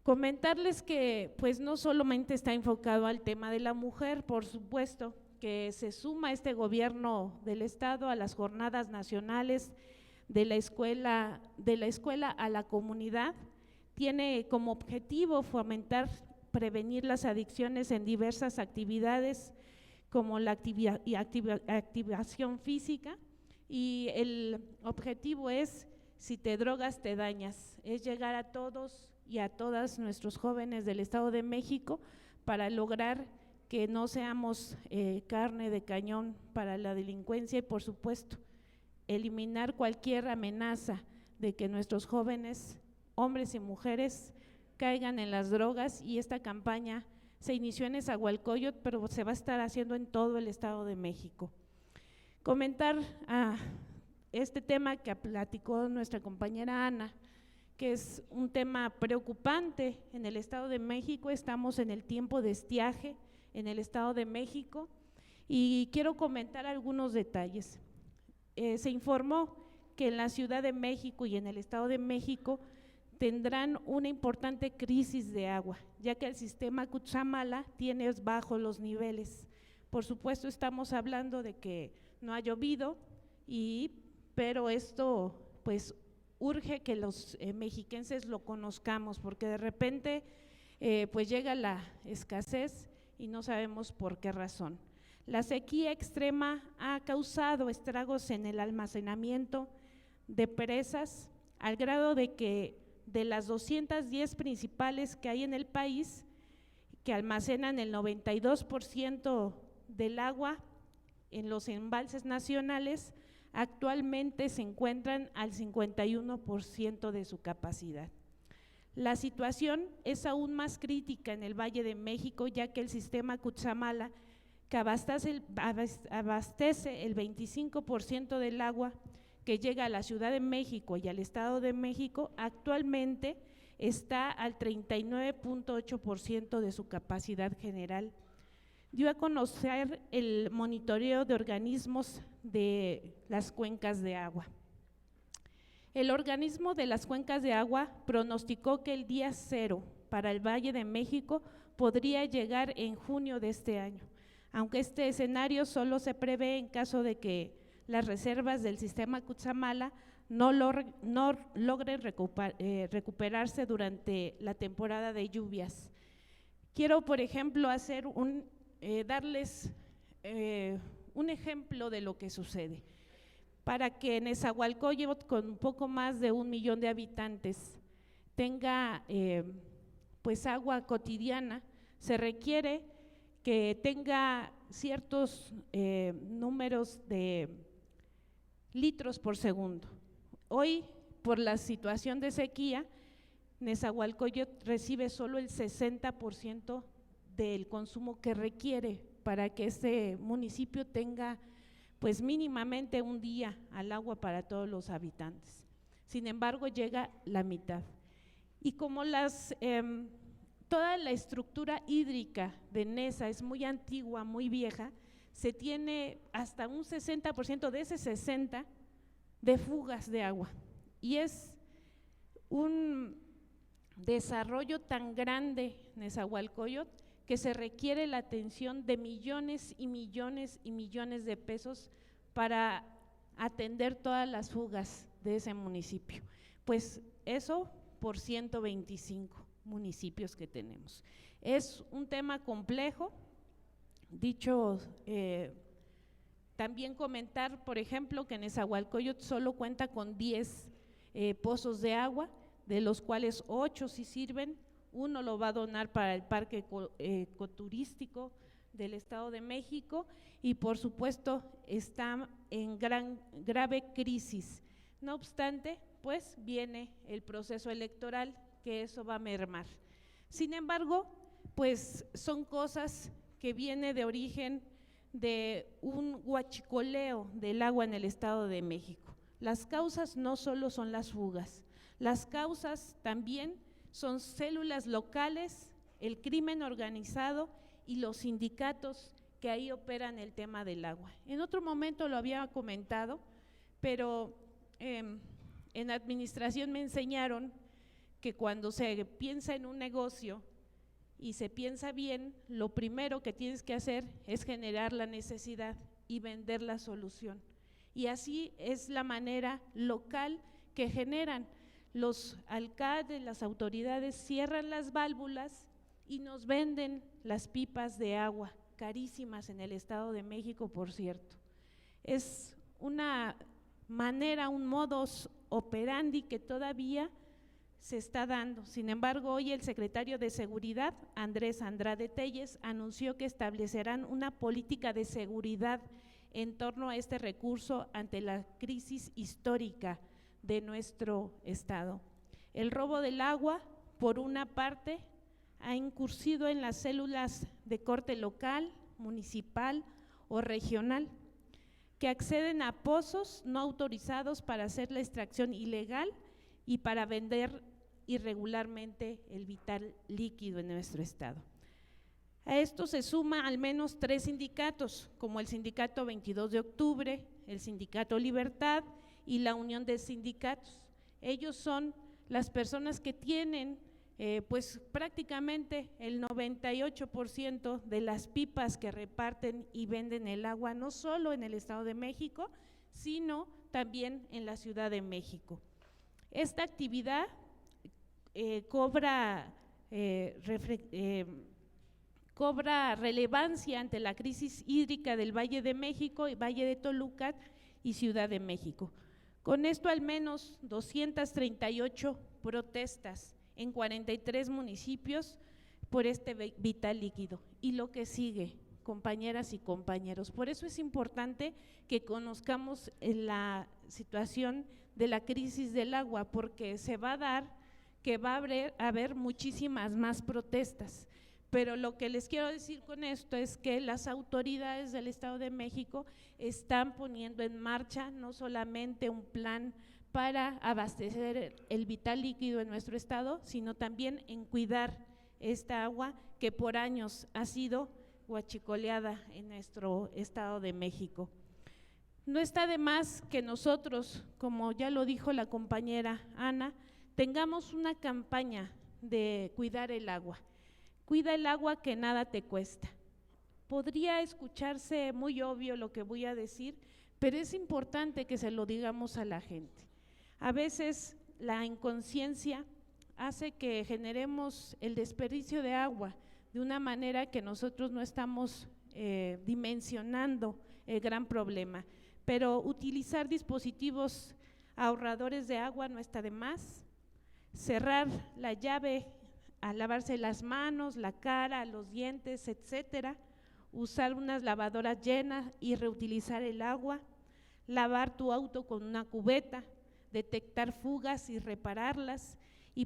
Speaker 12: Comentarles que pues no solamente está enfocado al tema de la mujer, por supuesto que se suma este gobierno del Estado a las jornadas nacionales de la escuela a la comunidad. Tiene como objetivo fomentar, prevenir las adicciones en diversas actividades como la activación física, y el objetivo es: si te drogas te dañas. Es llegar a todos y a todas nuestros jóvenes del Estado de México para lograr que no seamos carne de cañón para la delincuencia, y por supuesto eliminar cualquier amenaza de que nuestros jóvenes, hombres y mujeres, caigan en las drogas. Y esta campaña se inició en Nezahualcóyotl, pero se va a estar haciendo en todo el Estado de México. Comentar este tema que platicó nuestra compañera Ana, que es un tema preocupante en el Estado de México. Estamos en el tiempo de estiaje en el Estado de México, y quiero comentar algunos detalles. Se informó que en la Ciudad de México y en el Estado de México tendrán una importante crisis de agua, ya que el sistema Cutzamala tiene bajo los niveles. Por supuesto estamos hablando de que no ha llovido, pero esto pues urge que los mexiquenses lo conozcamos, porque de repente pues llega la escasez y no sabemos por qué razón. La sequía extrema ha causado estragos en el almacenamiento de presas, al grado de que de las 210 principales que hay en el país, que almacenan el 92% del agua en los embalses nacionales, actualmente se encuentran al 51% de su capacidad. La situación es aún más crítica en el Valle de México, ya que el sistema Cutzamala, que abastece el 25% del agua que llega a la Ciudad de México y al Estado de México, actualmente está al 39.8% de su capacidad general. Dio a conocer el monitoreo de organismos de las cuencas de agua. El organismo de las cuencas de agua pronosticó que el día cero para el Valle de México podría llegar en junio de este año, aunque este escenario solo se prevé en caso de que las reservas del sistema Cutzamala no logren recuperarse durante la temporada de lluvias. Quiero, por ejemplo, darles un ejemplo de lo que sucede. Para que Nezahualcóyotl, con un poco más de 1 millón de habitantes, tenga pues agua cotidiana, se requiere que tenga ciertos números de litros por segundo. Hoy, por la situación de sequía, Nezahualcóyotl recibe solo el 60% del consumo que requiere para que este municipio tenga pues mínimamente un día al agua para todos los habitantes. Sin embargo, llega la mitad. Y como toda la estructura hídrica de Neza es muy antigua, muy vieja, se tiene hasta un 60% de ese 60% de fugas de agua. Y es un desarrollo tan grande, Nezahualcóyotl, que se requiere la atención de millones y millones y millones de pesos para atender todas las fugas de ese municipio. Pues eso por 125 municipios que tenemos. Es un tema complejo. Dicho, también comentar, por ejemplo, que Nezahualcóyotl solo cuenta con 10 pozos de agua, de los cuales 8 sí sirven. Uno lo va a donar para el parque ecoturístico del Estado de México y por supuesto está en grave crisis. No obstante, pues viene el proceso electoral, que eso va a mermar. Sin embargo, pues son cosas que vienen de origen de un huachicoleo del agua en el Estado de México. Las causas no solo son las fugas, las causas también son células locales, el crimen organizado y los sindicatos que ahí operan el tema del agua. En otro momento lo había comentado, pero en administración me enseñaron que cuando se piensa en un negocio y se piensa bien, lo primero que tienes que hacer es generar la necesidad y vender la solución. Y así es la manera local que generan. Los alcaldes, las autoridades cierran las válvulas y nos venden las pipas de agua, carísimas en el Estado de México, por cierto. Es una manera, un modus operandi que todavía se está dando. Sin embargo, hoy el secretario de Seguridad, Andrés Andrade Telles, anunció que establecerán una política de seguridad en torno a este recurso ante la crisis histórica de nuestro estado. El robo del agua, por una parte, ha incursido en las células de corte local, municipal o regional, que acceden a pozos no autorizados para hacer la extracción ilegal y para vender irregularmente el vital líquido en nuestro estado. A esto se suma al menos 3 sindicatos, como el Sindicato 22 de Octubre, el Sindicato Libertad y la Unión de Sindicatos. Ellos son las personas que tienen pues prácticamente el 98% de las pipas que reparten y venden el agua, no solo en el Estado de México, sino también en la Ciudad de México. Esta actividad cobra relevancia ante la crisis hídrica del Valle de México, y Valle de Toluca y Ciudad de México. Con esto, al menos 238 protestas en 43 municipios por este vital líquido. Y lo que sigue, compañeras y compañeros, por eso es importante que conozcamos la situación de la crisis del agua, porque se va a dar que va a haber muchísimas más protestas. Pero lo que les quiero decir con esto es que las autoridades del Estado de México están poniendo en marcha no solamente un plan para abastecer el vital líquido en nuestro estado, sino también en cuidar esta agua que por años ha sido huachicoleada en nuestro Estado de México. No está de más que nosotros, como ya lo dijo la compañera Ana, tengamos una campaña de cuidar el agua. Cuida el agua, que nada te cuesta. Podría escucharse muy obvio lo que voy a decir, pero es importante que se lo digamos a la gente. A veces la inconsciencia hace que generemos el desperdicio de agua de una manera que nosotros no estamos dimensionando el gran problema, pero utilizar dispositivos ahorradores de agua no está de más. Cerrar la llave al lavarse las manos, la cara, los dientes, etcétera, usar unas lavadoras llenas y reutilizar el agua, lavar tu auto con una cubeta, detectar fugas y repararlas, y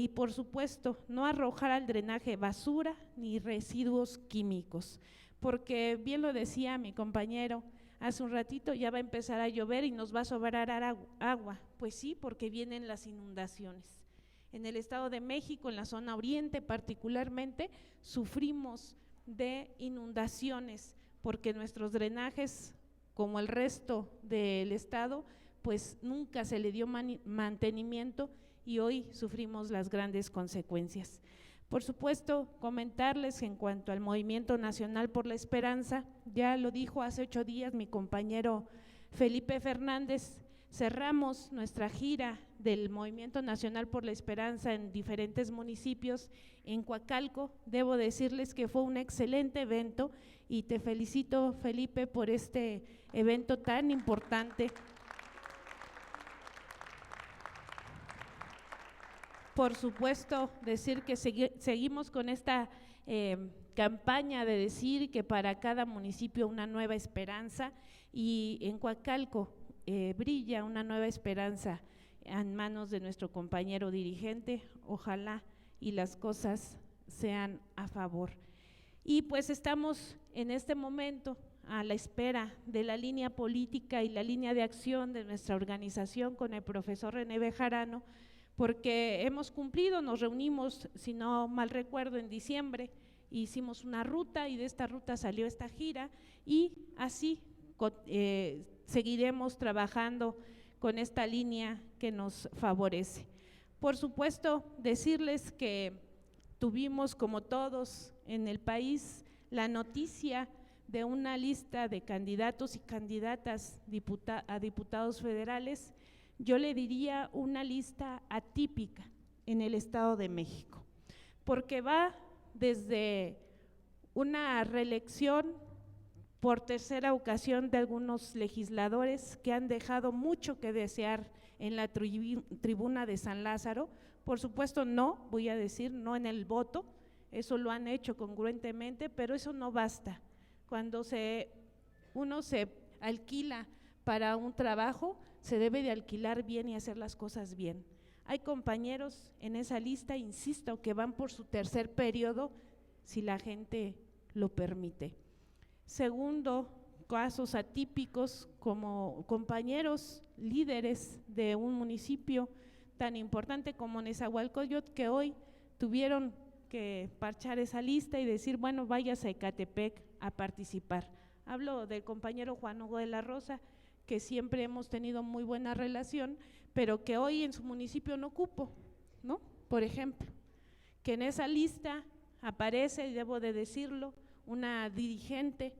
Speaker 12: por supuesto no arrojar al drenaje basura ni residuos químicos, porque bien lo decía mi compañero hace un ratito, ya va a empezar a llover y nos va a sobrar agua. Pues sí, porque vienen las inundaciones. En el Estado de México, en la zona oriente particularmente, sufrimos de inundaciones porque nuestros drenajes, como el resto del estado, pues nunca se le dio mantenimiento y hoy sufrimos las grandes consecuencias. Por supuesto, comentarles en cuanto al Movimiento Nacional por la Esperanza, ya lo dijo hace 8 días mi compañero Felipe Fernández, cerramos nuestra gira del Movimiento Nacional por la Esperanza en diferentes municipios. En Coacalco, debo decirles que fue un excelente evento y te felicito, Felipe, por este evento tan importante. Por supuesto, decir que seguimos con esta campaña de decir que para cada municipio una nueva esperanza, y en Coacalco brilla una nueva esperanza en manos de nuestro compañero dirigente. Ojalá y las cosas sean a favor. Y pues estamos en este momento a la espera de la línea política y la línea de acción de nuestra organización con el profesor René Bejarano, porque hemos cumplido, nos reunimos, si no mal recuerdo, en diciembre, hicimos una ruta y de esta ruta salió esta gira, y así seguiremos trabajando con esta línea que nos favorece. Por supuesto, decirles que tuvimos, como todos en el país, la noticia de una lista de candidatos y candidatas a diputados federales. Yo le diría una lista atípica en el Estado de México, porque va desde una reelección por tercera ocasión de algunos legisladores que han dejado mucho que desear en la tribuna de San Lázaro. Por supuesto, no, voy a decir, no en el voto, eso lo han hecho congruentemente, pero eso no basta. Cuando uno se alquila para un trabajo, se debe de alquilar bien y hacer las cosas bien. Hay compañeros en esa lista, insisto, que van por su tercer periodo, si la gente lo permite. Segundo, casos atípicos como compañeros líderes de un municipio tan importante como Nezahualcóyotl, que hoy tuvieron que parchar esa lista y decir, bueno, váyase a Ecatepec a participar. Hablo del compañero Juan Hugo de la Rosa, que siempre hemos tenido muy buena relación, pero que hoy en su municipio no cupo, ¿no? Por ejemplo, que en esa lista aparece, y debo de decirlo, una dirigente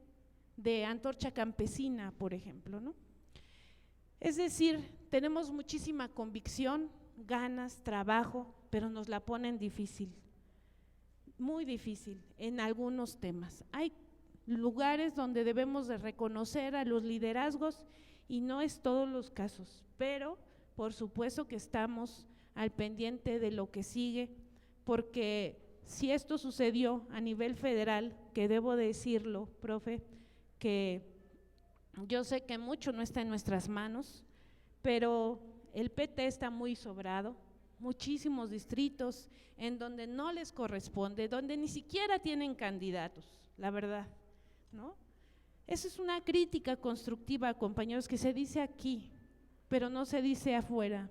Speaker 12: de Antorcha Campesina, por ejemplo, ¿no? Es decir, tenemos muchísima convicción, ganas, trabajo, pero nos la ponen difícil, muy difícil en algunos temas. Hay lugares donde debemos de reconocer a los liderazgos y no es todos los casos, pero por supuesto que estamos al pendiente de lo que sigue, porque si esto sucedió a nivel federal, que debo decirlo, profe, que yo sé que mucho no está en nuestras manos, pero el PT está muy sobrado, muchísimos distritos en donde no les corresponde, donde ni siquiera tienen candidatos, la verdad, ¿no? Eso es una crítica constructiva, compañeros, que se dice aquí, pero no se dice afuera,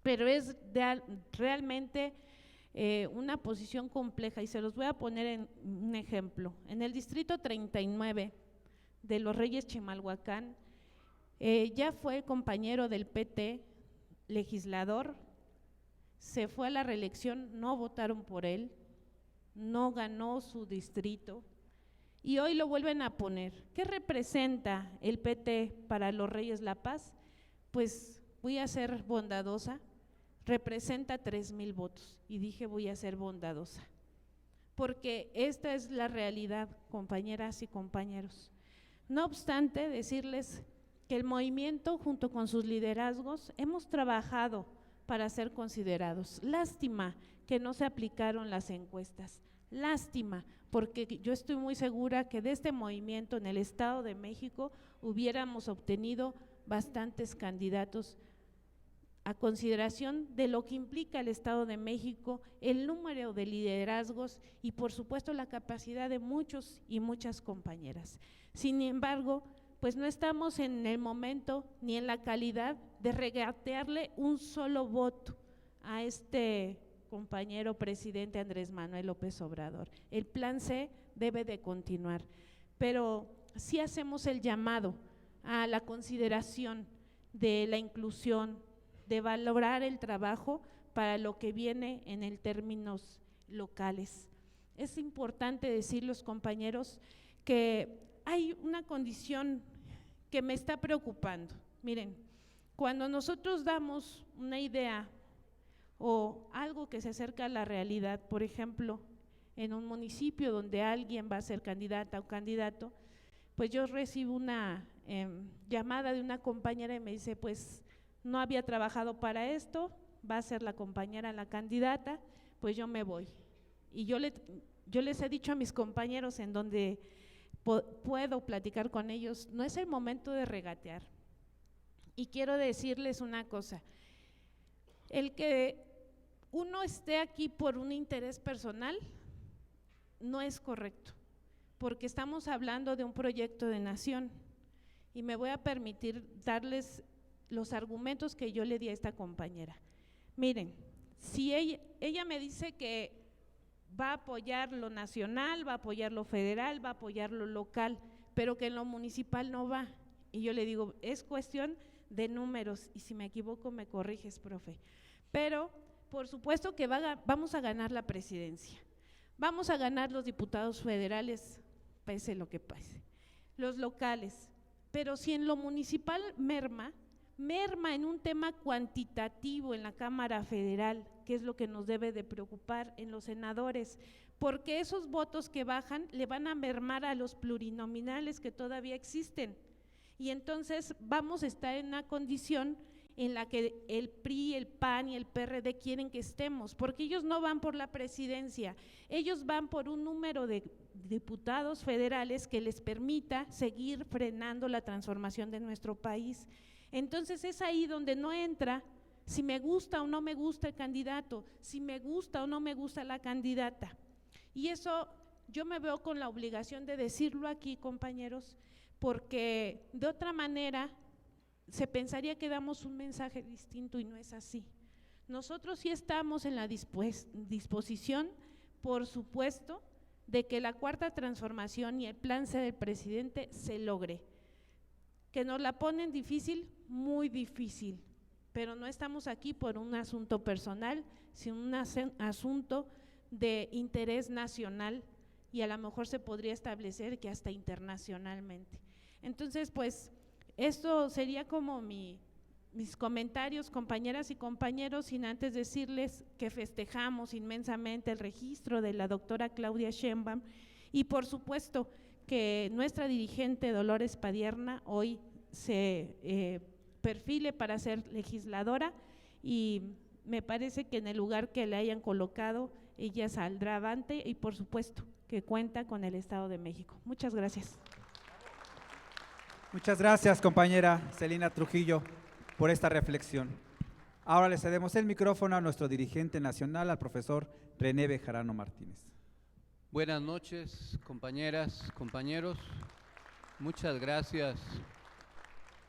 Speaker 12: pero es realmente una posición compleja, y se los voy a poner en un ejemplo. En el distrito 39 de Los Reyes Chimalhuacán, ya fue compañero del PT, legislador, se fue a la reelección, no votaron por él, no ganó su distrito y hoy lo vuelven a poner. ¿Qué representa el PT para Los Reyes La Paz? Pues voy a ser bondadosa, representa 3,000 votos y dije voy a ser bondadosa, porque esta es la realidad, compañeras y compañeros. No obstante, decirles que el movimiento junto con sus liderazgos hemos trabajado para ser considerados. Lástima que no se aplicaron las encuestas, lástima, porque yo estoy muy segura que de este movimiento en el Estado de México hubiéramos obtenido bastantes candidatos a consideración de lo que implica el Estado de México, el número de liderazgos y por supuesto la capacidad de muchos y muchas compañeras. Sin embargo, pues no estamos en el momento ni en la calidad de regatearle un solo voto a este compañero presidente Andrés Manuel López Obrador. El plan C debe de continuar, pero sí hacemos el llamado a la consideración de la inclusión, de valorar el trabajo para lo que viene en el términos locales. Es importante decir, los compañeros, que hay una condición que me está preocupando. Miren, cuando nosotros damos una idea o algo que se acerca a la realidad, por ejemplo, en un municipio donde alguien va a ser candidata o candidato, pues yo recibo una llamada de una compañera y me dice, pues no había trabajado para esto, va a ser la compañera la candidata, pues yo me voy. Y yo les he dicho a mis compañeros en donde puedo platicar con ellos, no es el momento de regatear. Y quiero decirles una cosa, el que uno esté aquí por un interés personal no es correcto, porque estamos hablando de un proyecto de nación y me voy a permitir darles los argumentos que yo le di a esta compañera. Miren, si ella me dice que va a apoyar lo nacional, va a apoyar lo federal, va a apoyar lo local, pero que en lo municipal no va, y yo le digo, es cuestión de números, y si me equivoco me corriges, profe, pero por supuesto que vamos a ganar la presidencia, vamos a ganar los diputados federales, pese lo que pase, los locales, pero si en lo municipal merma en un tema cuantitativo en la Cámara Federal, que es lo que nos debe de preocupar en los senadores, porque esos votos que bajan le van a mermar a los plurinominales que todavía existen, y entonces vamos a estar en una condición en la que el PRI, el PAN y el PRD quieren que estemos, porque ellos no van por la presidencia, ellos van por un número de diputados federales que les permita seguir frenando la transformación de nuestro país. Entonces es ahí donde no entra si me gusta o no me gusta el candidato, si me gusta o no me gusta la candidata. Y eso yo me veo con la obligación de decirlo aquí, compañeros, porque de otra manera se pensaría que damos un mensaje distinto y no es así. Nosotros sí estamos en la disposición, por supuesto, de que la cuarta transformación y el plan C del presidente se logre. Que nos la ponen difícil, muy difícil, pero no estamos aquí por un asunto personal, sino un asunto de interés nacional y a lo mejor se podría establecer que hasta internacionalmente. Entonces, pues, esto sería como mis comentarios, compañeras y compañeros, sin antes decirles que festejamos inmensamente el registro de la doctora Claudia Sheinbaum y por supuesto que nuestra dirigente Dolores Padierna hoy se perfile para ser legisladora y me parece que en el lugar que le hayan colocado ella saldrá avante y por supuesto que cuenta con el Estado de México. Muchas gracias.
Speaker 3: Muchas gracias, compañera Celina Trujillo, por esta reflexión. Ahora le cedemos el micrófono a nuestro dirigente nacional, al profesor René Bejarano Martínez.
Speaker 13: Buenas noches, compañeras, compañeros. Muchas gracias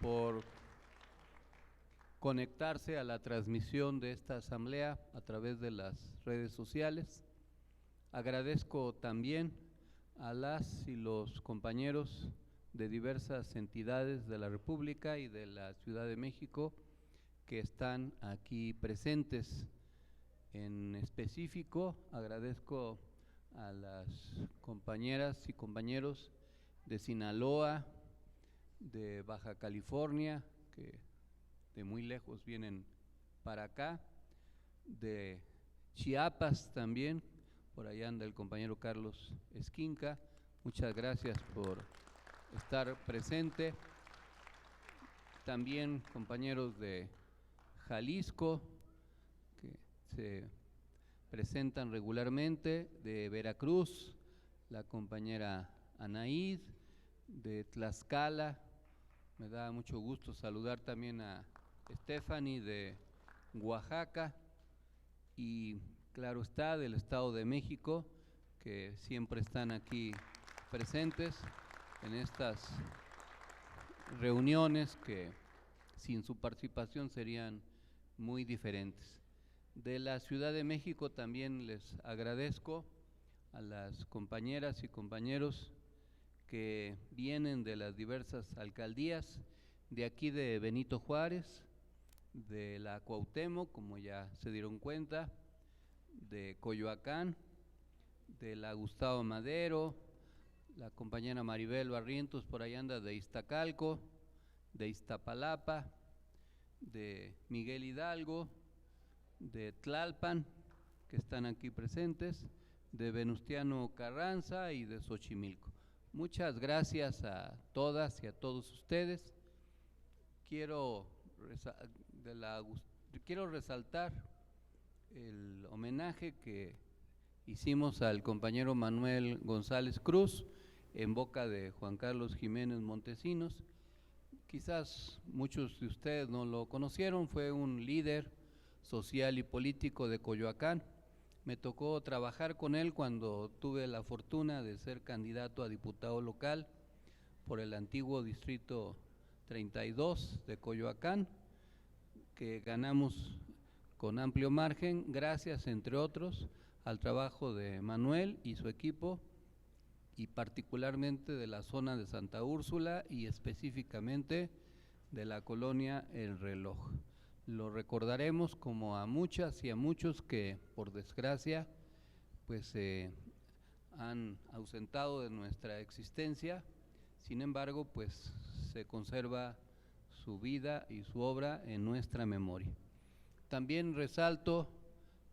Speaker 13: por conectarse a la transmisión de esta asamblea a través de las redes sociales. Agradezco también a las y los compañeros de diversas entidades de la República y de la Ciudad de México que están aquí presentes. En específico, agradezco a las compañeras y compañeros de Sinaloa, de Baja California, que de muy lejos vienen para acá, de Chiapas también, por allá anda el compañero Carlos Esquinca, muchas gracias por estar presente. También compañeros de Jalisco, que se presentan regularmente, de Veracruz, la compañera Anaíd, de Tlaxcala, me da mucho gusto saludar también a Stephanie de Oaxaca y claro está del Estado de México, que siempre están aquí presentes en estas reuniones que sin su participación serían muy diferentes. De la Ciudad de México también les agradezco a las compañeras y compañeros que vienen de las diversas alcaldías, de aquí de Benito Juárez, de la Cuauhtémoc, como ya se dieron cuenta, de Coyoacán, de la Gustavo Madero, la compañera Maribel Barrientos por ahí anda de Iztacalco, de Iztapalapa, de Miguel Hidalgo, de Tlalpan, que están aquí presentes, de Venustiano Carranza y de Xochimilco. Muchas gracias a todas y a todos ustedes. Quiero resaltar el homenaje que hicimos al compañero Manuel González Cruz en boca de Juan Carlos Jiménez Montesinos. Quizás muchos de ustedes no lo conocieron, fue un líder social y político de Coyoacán. Me tocó trabajar con él cuando tuve la fortuna de ser candidato a diputado local por el antiguo distrito 32 de Coyoacán, que ganamos con amplio margen, gracias, entre otros, al trabajo de Manuel y su equipo, y particularmente de la zona de Santa Úrsula y específicamente de la colonia El Reloj. Lo recordaremos como a muchas y a muchos que, por desgracia, pues se han ausentado de nuestra existencia. Sin embargo, pues se conserva su vida y su obra en nuestra memoria. También resalto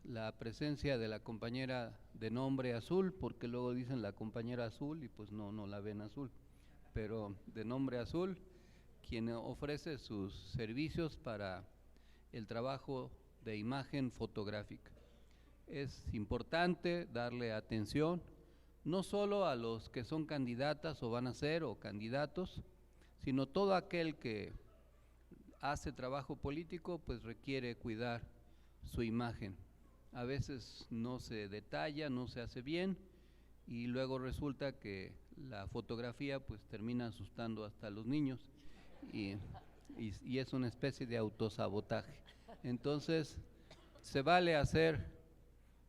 Speaker 13: la presencia de la compañera de nombre Azul, porque luego dicen la compañera Azul y pues no la ven azul, pero de nombre Azul, quien ofrece sus servicios para el trabajo de imagen fotográfica. Es importante darle atención no solo a los que son candidatas o van a ser o candidatos, sino todo aquel que hace trabajo político pues requiere cuidar su imagen. A veces no se detalla, no se hace bien y luego resulta que la fotografía pues termina asustando hasta a los niños y es una especie de autosabotaje. Entonces se vale hacer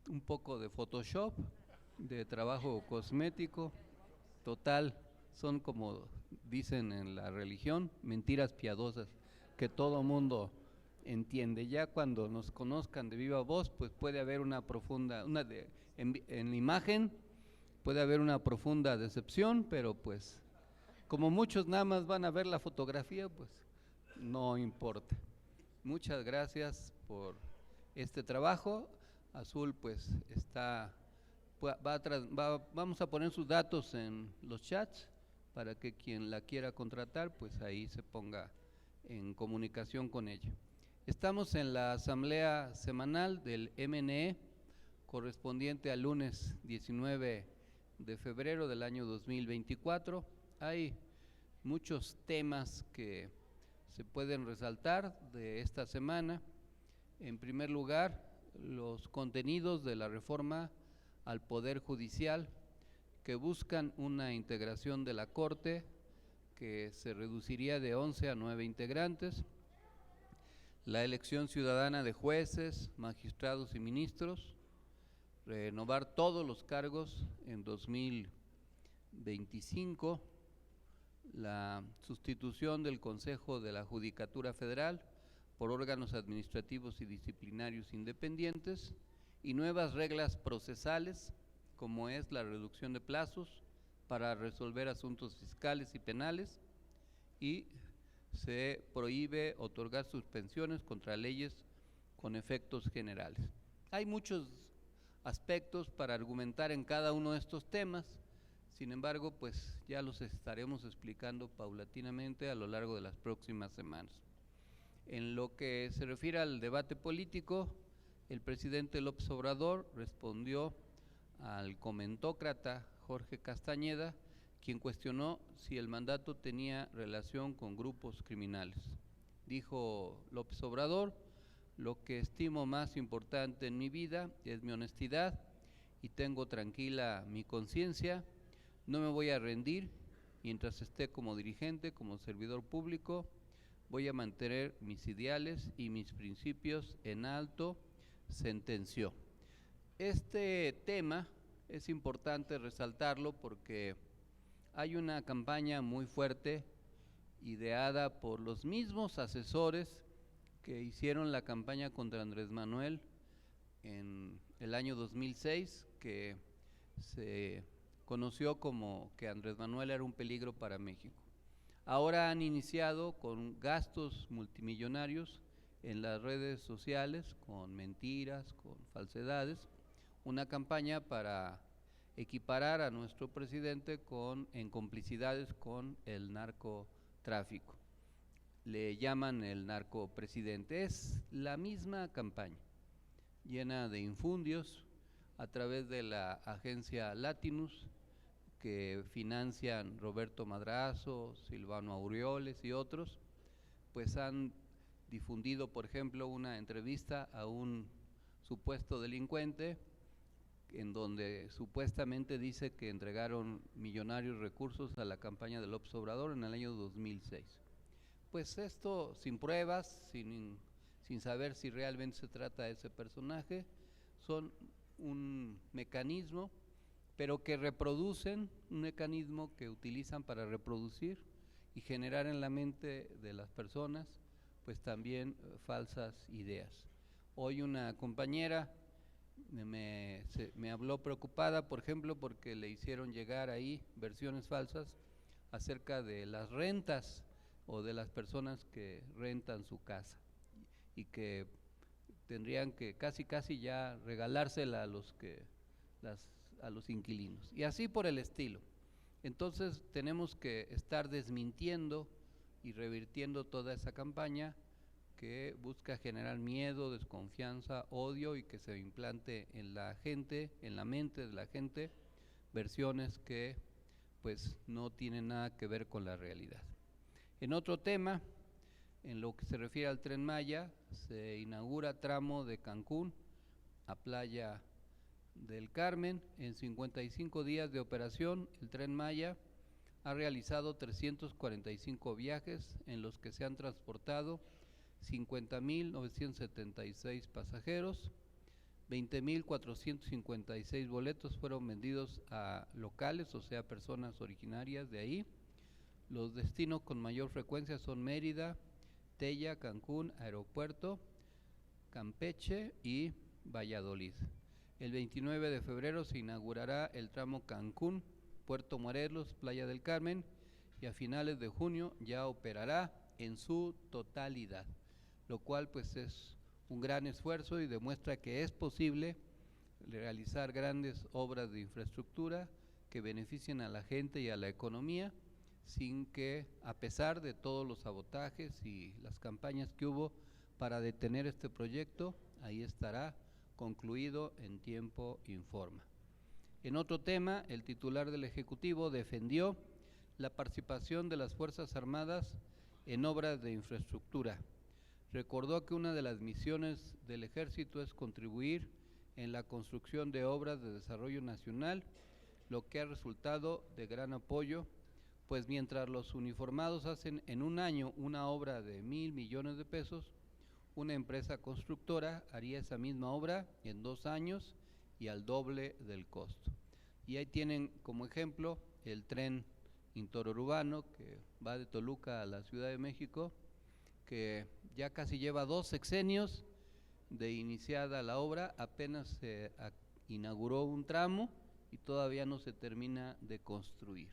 Speaker 13: un poco de Photoshop, de trabajo cosmético, total, son como dicen en la religión, mentiras piadosas, que todo mundo entiende. Ya cuando nos conozcan de viva voz, pues puede haber una profunda, en la imagen puede haber una profunda decepción, pero pues como muchos nada más van a ver la fotografía, pues no importa. Muchas gracias por este trabajo. Azul pues vamos a poner sus datos en los chats para que quien la quiera contratar pues ahí se ponga en comunicación con ella. Estamos en la asamblea semanal del MNE correspondiente al lunes 19 de febrero del año 2024. Hay muchos temas que se pueden resaltar de esta semana. En primer lugar, los contenidos de la reforma al Poder Judicial que buscan una integración de la Corte que se reduciría de 11 a 9 integrantes, la elección ciudadana de jueces, magistrados y ministros, renovar todos los cargos en 2025, la sustitución del Consejo de la Judicatura Federal por órganos administrativos y disciplinarios independientes y nuevas reglas procesales como es la reducción de plazos para resolver asuntos fiscales y penales y se prohíbe otorgar suspensiones contra leyes con efectos generales. Hay muchos aspectos para argumentar en cada uno de estos temas, sin embargo, pues ya los estaremos explicando paulatinamente a lo largo de las próximas semanas. En lo que se refiere al debate político, el presidente López Obrador respondió al comentócrata Jorge Castañeda, quien cuestionó si el mandato tenía relación con grupos criminales. Dijo López Obrador: lo que estimo más importante en mi vida es mi honestidad y tengo tranquila mi conciencia. No me voy a rendir mientras esté como dirigente, como servidor público. Voy a mantener mis ideales y mis principios en alto, sentenció. Este tema es importante resaltarlo porque hay una campaña muy fuerte ideada por los mismos asesores que hicieron la campaña contra Andrés Manuel en el año 2006, que se conoció como que Andrés Manuel era un peligro para México. Ahora han iniciado con gastos multimillonarios en las redes sociales, con mentiras, con falsedades, una campaña para equiparar a nuestro presidente en complicidades con el narcotráfico. Le llaman el narcopresidente. Es la misma campaña, llena de infundios a través de la agencia Latinus, que financian Roberto Madrazo, Silvano Aureoles y otros, pues han difundido, por ejemplo, una entrevista a un supuesto delincuente en donde supuestamente dice que entregaron millonarios recursos a la campaña de López Obrador en el año 2006. Pues esto sin pruebas, sin saber si realmente se trata de ese personaje, son un mecanismo, pero que reproducen, un mecanismo que utilizan para reproducir y generar en la mente de las personas, pues también falsas ideas. Hoy una compañera me habló preocupada, por ejemplo, porque le hicieron llegar ahí versiones falsas acerca de las rentas o de las personas que rentan su casa y que tendrían que casi ya regalársela a los inquilinos, y así por el estilo. Entonces tenemos que estar desmintiendo y revirtiendo toda esa campaña que busca generar miedo, desconfianza, odio, y que se implante en la gente, en la mente de la gente, versiones que pues no tienen nada que ver con la realidad. En otro tema, en lo que se refiere al Tren Maya, se inaugura tramo de Cancún a Playa del Carmen. En 55 días de operación, el Tren Maya ha realizado 345 viajes en los que se han transportado 50.976 pasajeros, 20.456 boletos fueron vendidos a locales, o sea, personas originarias de ahí. Los destinos con mayor frecuencia son Mérida, Tella, Cancún, Aeropuerto, Campeche y Valladolid. El 29 de febrero se inaugurará el tramo Cancún, Puerto Morelos, Playa del Carmen, y a finales de junio ya operará en su totalidad, lo cual pues es un gran esfuerzo y demuestra que es posible realizar grandes obras de infraestructura que beneficien a la gente y a la economía, sin que, a pesar de todos los sabotajes y las campañas que hubo para detener este proyecto, ahí estará concluido en tiempo y forma. En otro tema, el titular del Ejecutivo defendió la participación de las Fuerzas Armadas en obras de infraestructura. Recordó que una de las misiones del Ejército es contribuir en la construcción de obras de desarrollo nacional, lo que ha resultado de gran apoyo, pues mientras los uniformados hacen en un año una obra de 1,000 millones de pesos, una empresa constructora haría esa misma obra en 2 años y al doble del costo. Y ahí tienen como ejemplo el tren interurbano que va de Toluca a la Ciudad de México, que ya casi lleva 2 sexenios de iniciada la obra, apenas se inauguró un tramo y todavía no se termina de construir.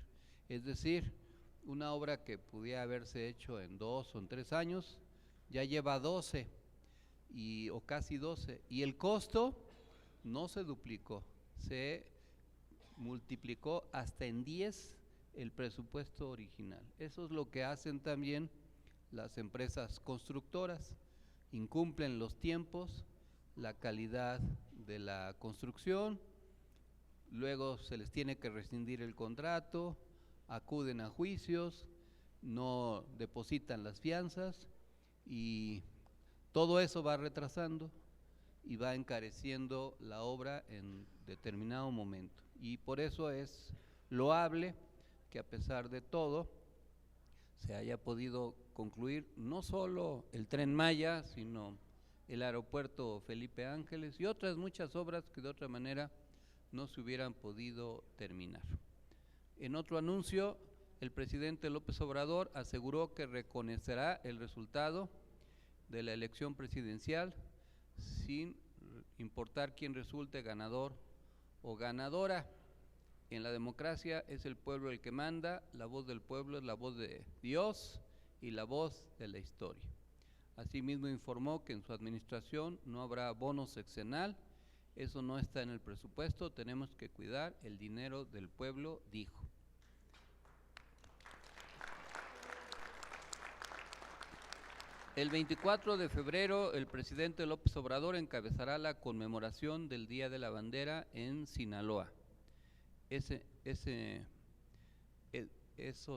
Speaker 13: Es decir, una obra que pudiera haberse hecho en 2 o en 3 años, ya lleva 12 o casi 12, y el costo no se duplicó, se multiplicó hasta en 10 el presupuesto original. Eso es lo que hacen también las empresas constructoras, incumplen los tiempos, la calidad de la construcción, luego se les tiene que rescindir el contrato, acuden a juicios, no depositan las fianzas y todo eso va retrasando y va encareciendo la obra en determinado momento. Y por eso es loable que a pesar de todo se haya podido concluir no solo el Tren Maya, sino el aeropuerto Felipe Ángeles y otras muchas obras que de otra manera no se hubieran podido terminar. En otro anuncio, el presidente López Obrador aseguró que reconocerá el resultado de la elección presidencial sin importar quién resulte ganador o ganadora. En la democracia es el pueblo el que manda, la voz del pueblo es la voz de Dios y la voz de la historia. Asimismo informó que en su administración no habrá bono sexenal, eso no está en el presupuesto, tenemos que cuidar el dinero del pueblo, dijo. El 24 de febrero, el presidente López Obrador encabezará la conmemoración del Día de la Bandera en Sinaloa. Eso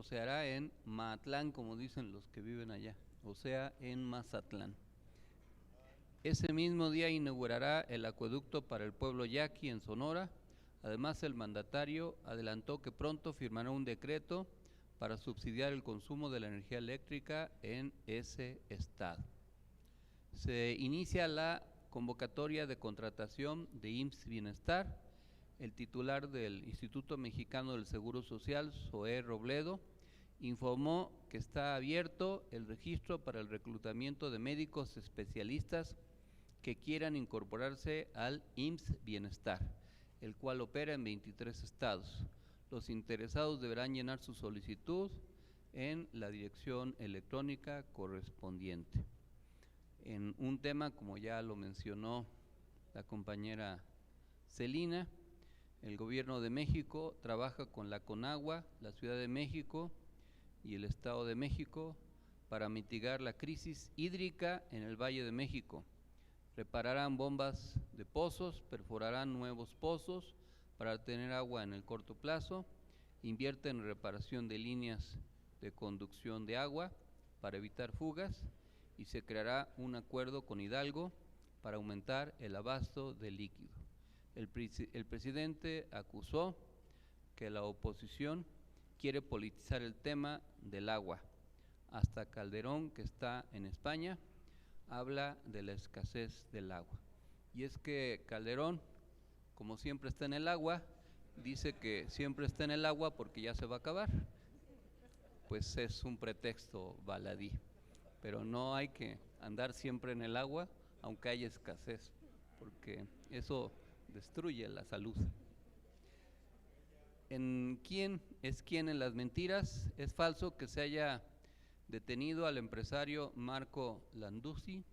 Speaker 13: se hará en Mazatlán, como dicen los que viven allá, o sea, en Mazatlán. Ese mismo día inaugurará el acueducto para el pueblo yaqui en Sonora. Además, el mandatario adelantó que pronto firmará un decreto para subsidiar el consumo de la energía eléctrica en ese estado. Se inicia la convocatoria de contratación de IMSS Bienestar. El titular del Instituto Mexicano del Seguro Social, Zoé Robledo, informó que está abierto el registro para el reclutamiento de médicos especialistas que quieran incorporarse al IMSS Bienestar, el cual opera en 23 estados. Los interesados deberán llenar su solicitud en la dirección electrónica correspondiente. En un tema, como ya lo mencionó la compañera Celina, el Gobierno de México trabaja con la CONAGUA, la Ciudad de México y el Estado de México para mitigar la crisis hídrica en el Valle de México. Repararán bombas de pozos, perforarán nuevos pozos para tener agua en el corto plazo, invierten en reparación de líneas de conducción de agua para evitar fugas y se creará un acuerdo con Hidalgo para aumentar el abasto de líquido. El presidente acusó que la oposición quiere politizar el tema del agua. Hasta Calderón, que está en España, habla de la escasez del agua. Y es que Calderón, como siempre está en el agua, dice que siempre está en el agua porque ya se va a acabar. Pues es un pretexto baladí, pero no hay que andar siempre en el agua, aunque haya escasez, porque eso destruye la salud. ¿En quién es quién en las mentiras? Es falso que se haya detenido al empresario Marco Landuzzi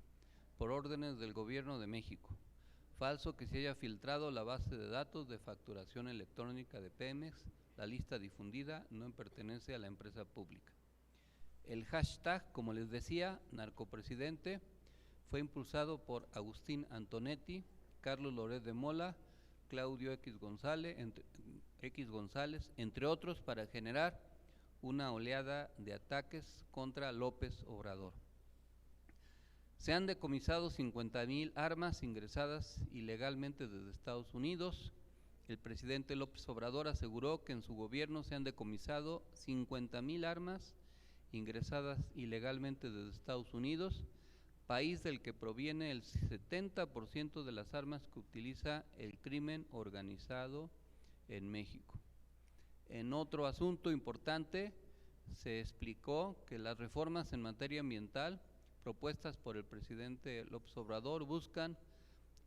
Speaker 13: por órdenes del Gobierno de México. Falso que se haya filtrado la base de datos de facturación electrónica de Pemex. La lista difundida no pertenece a la empresa pública. El hashtag, como les decía, narcopresidente, fue impulsado por Agustín Antonetti, Carlos Loret de Mola, Claudio X González, entre otros, para generar una oleada de ataques contra López Obrador. Se han decomisado 50,000 armas ingresadas ilegalmente desde Estados Unidos. El presidente López Obrador aseguró que en su gobierno se han decomisado 50,000 armas ingresadas ilegalmente desde Estados Unidos, país del que proviene el 70% de las armas que utiliza el crimen organizado en México. En otro asunto importante, se explicó que las reformas en materia ambiental propuestas por el presidente López Obrador buscan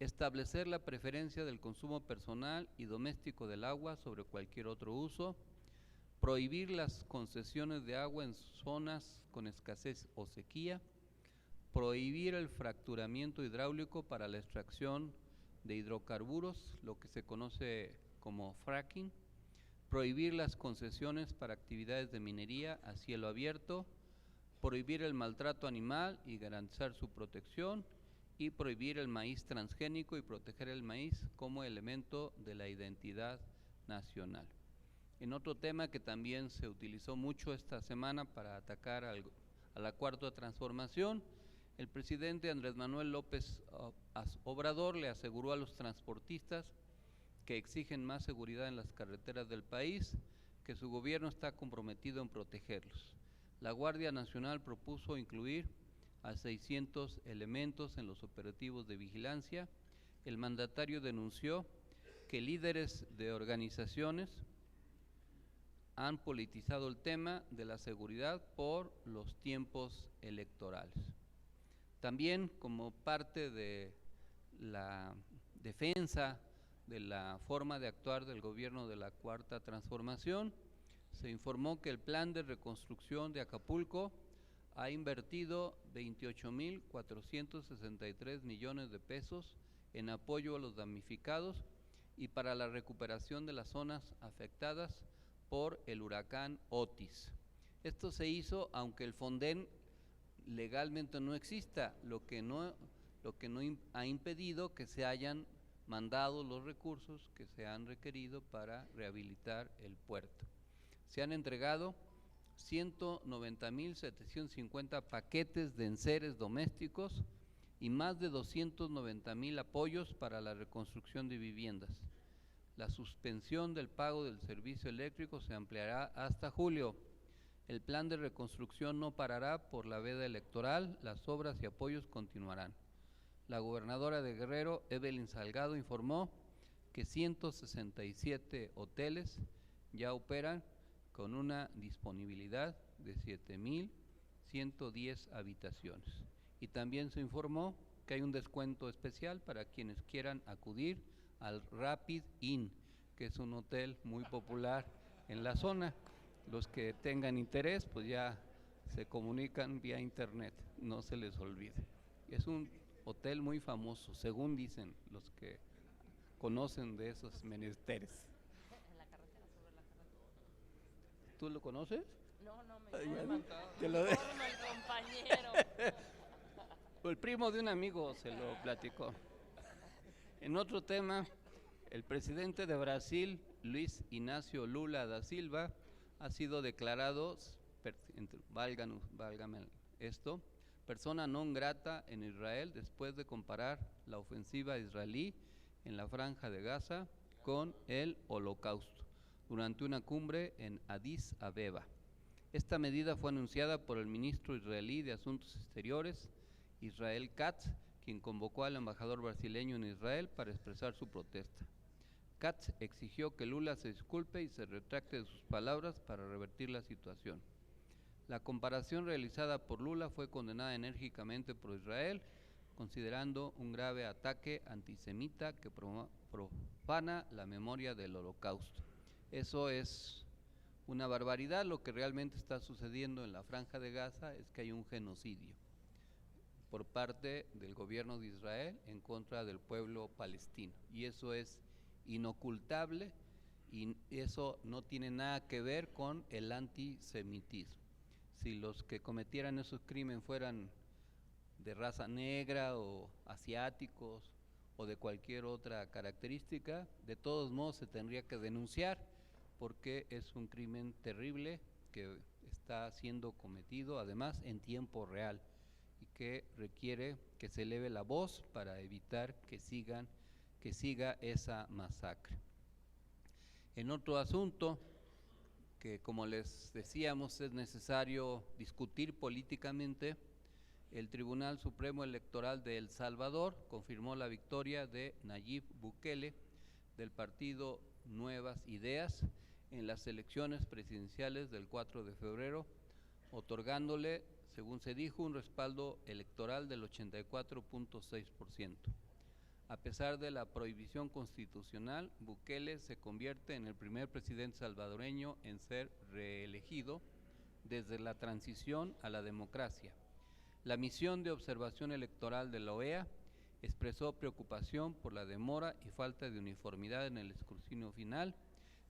Speaker 13: establecer la preferencia del consumo personal y doméstico del agua sobre cualquier otro uso, prohibir las concesiones de agua en zonas con escasez o sequía, prohibir el fracturamiento hidráulico para la extracción de hidrocarburos, lo que se conoce como fracking, prohibir las concesiones para actividades de minería a cielo abierto, prohibir el maltrato animal y garantizar su protección, y prohibir el maíz transgénico y proteger el maíz como elemento de la identidad nacional. En otro tema que también se utilizó mucho esta semana para atacar a la Cuarta Transformación, el presidente Andrés Manuel López Obrador le aseguró a los transportistas que exigen más seguridad en las carreteras del país, que su gobierno está comprometido en protegerlos. La Guardia Nacional propuso incluir a 600 elementos en los operativos de vigilancia. El mandatario denunció que líderes de organizaciones han politizado el tema de la seguridad por los tiempos electorales. También, como parte de la defensa de la forma de actuar del gobierno de la Cuarta Transformación, se informó que el plan de reconstrucción de Acapulco ha invertido 28.463 millones de pesos en apoyo a los damnificados y para la recuperación de las zonas afectadas por el huracán Otis. Esto se hizo aunque el Fonden legalmente no exista, lo que no ha impedido que se hayan mandado los recursos que se han requerido para rehabilitar el puerto. Se han entregado 190.750 paquetes de enseres domésticos y más de 290.000 apoyos para la reconstrucción de viviendas. La suspensión del pago del servicio eléctrico se ampliará hasta julio. El plan de reconstrucción no parará por la veda electoral, las obras y apoyos continuarán. La gobernadora de Guerrero, Evelyn Salgado, informó que 167 hoteles ya operan con una disponibilidad de 7.110 habitaciones. Y también se informó que hay un descuento especial para quienes quieran acudir al Rapid Inn, que es un hotel muy popular en la zona. Los que tengan interés, pues ya se comunican vía internet, no se les olvide. Es un hotel muy famoso, según dicen los que conocen de esos menesteres.
Speaker 10: En la carretera, sobre la carretera.
Speaker 13: ¿Tú lo conoces?
Speaker 10: No, me
Speaker 13: te lo de...
Speaker 10: el compañero.
Speaker 13: El primo de un amigo se lo platicó. En otro tema, el presidente de Brasil, Luis Inácio Lula da Silva, ha sido declarado, válgame esto, persona non grata en Israel después de comparar la ofensiva israelí en la Franja de Gaza con el Holocausto durante una cumbre en Addis Abeba. Esta medida fue anunciada por el ministro israelí de Asuntos Exteriores, Israel Katz, quien convocó al embajador brasileño en Israel para expresar su protesta. Katz exigió que Lula se disculpe y se retracte de sus palabras para revertir la situación. La comparación realizada por Lula fue condenada enérgicamente por Israel, considerando un grave ataque antisemita que profana la memoria del Holocausto. Eso es una barbaridad. Lo que realmente está sucediendo en la Franja de Gaza es que hay un genocidio por parte del gobierno de Israel en contra del pueblo palestino, y eso es inocultable, y eso no tiene nada que ver con el antisemitismo. Si los que cometieran esos crímenes fueran de raza negra o asiáticos o de cualquier otra característica, de todos modos se tendría que denunciar, porque es un crimen terrible que está siendo cometido además en tiempo real y que requiere que se eleve la voz para evitar que siga esa masacre. En otro asunto que, como les decíamos, es necesario discutir políticamente, el Tribunal Supremo Electoral de El Salvador confirmó la victoria de Nayib Bukele del partido Nuevas Ideas en las elecciones presidenciales del 4 de febrero, otorgándole, según se dijo, un respaldo electoral del 84.6%. A pesar de la prohibición constitucional, Bukele se convierte en el primer presidente salvadoreño en ser reelegido desde la transición a la democracia. La misión de observación electoral de la OEA expresó preocupación por la demora y falta de uniformidad en el escrutinio final,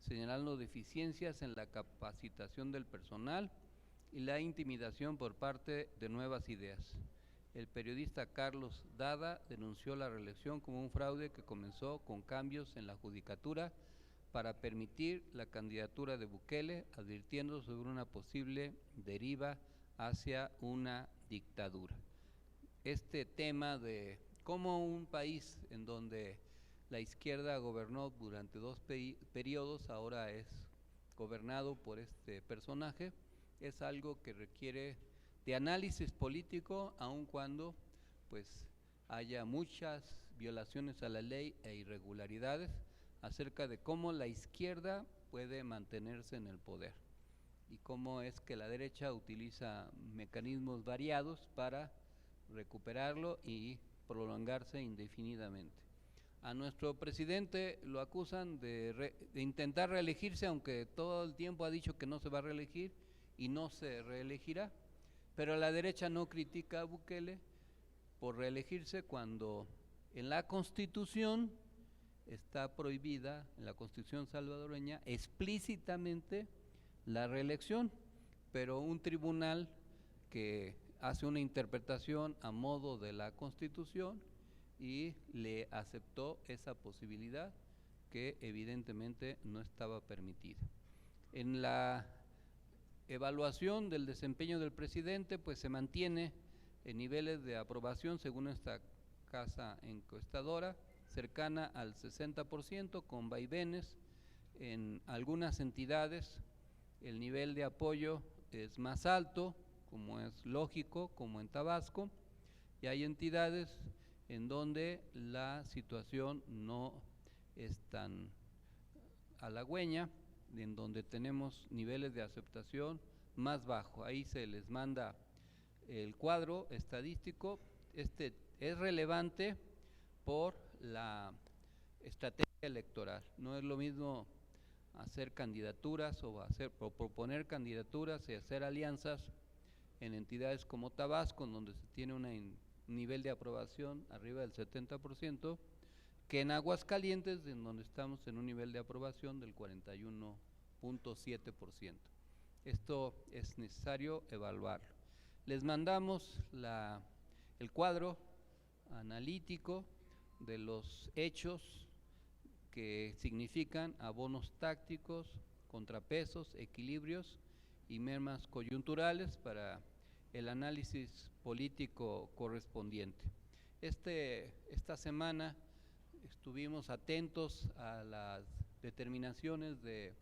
Speaker 13: señalando deficiencias en la capacitación del personal y la intimidación por parte de nuevas ideas. El periodista Carlos Dada denunció la reelección como un fraude que comenzó con cambios en la judicatura para permitir la candidatura de Bukele, advirtiendo sobre una posible deriva hacia una dictadura. Este tema de cómo un país en donde la izquierda gobernó durante 2 periodos ahora es gobernado por este personaje, es algo que requiere de análisis político, aun cuando pues haya muchas violaciones a la ley e irregularidades acerca de cómo la izquierda puede mantenerse en el poder y cómo es que la derecha utiliza mecanismos variados para recuperarlo y prolongarse indefinidamente. A nuestro presidente lo acusan de intentar reelegirse, aunque todo el tiempo ha dicho que no se va a reelegir y no se reelegirá. Pero la derecha no critica a Bukele por reelegirse cuando en la Constitución está prohibida, en la Constitución salvadoreña, explícitamente la reelección, pero un tribunal que hace una interpretación a modo de la Constitución y le aceptó esa posibilidad que evidentemente no estaba permitida. En la evaluación del desempeño del presidente, pues se mantiene en niveles de aprobación, según esta casa encuestadora, cercana al 60%, con vaivenes. En algunas entidades el nivel de apoyo es más alto, como es lógico, como en Tabasco, y hay entidades en donde la situación no es tan halagüeña, en donde tenemos niveles de aceptación más bajos. Ahí se les manda el cuadro estadístico. Este es relevante por la estrategia electoral. No es lo mismo hacer candidaturas o proponer candidaturas y hacer alianzas en entidades como Tabasco, en donde se tiene un nivel de aprobación arriba del 70%, que en Aguascalientes, en donde estamos en un nivel de aprobación del 41.7%. Esto es necesario evaluarlo. Les mandamos el cuadro analítico de los hechos que significan abonos tácticos, contrapesos, equilibrios y mermas coyunturales para el análisis político correspondiente. Esta semana estuvimos atentos a las determinaciones de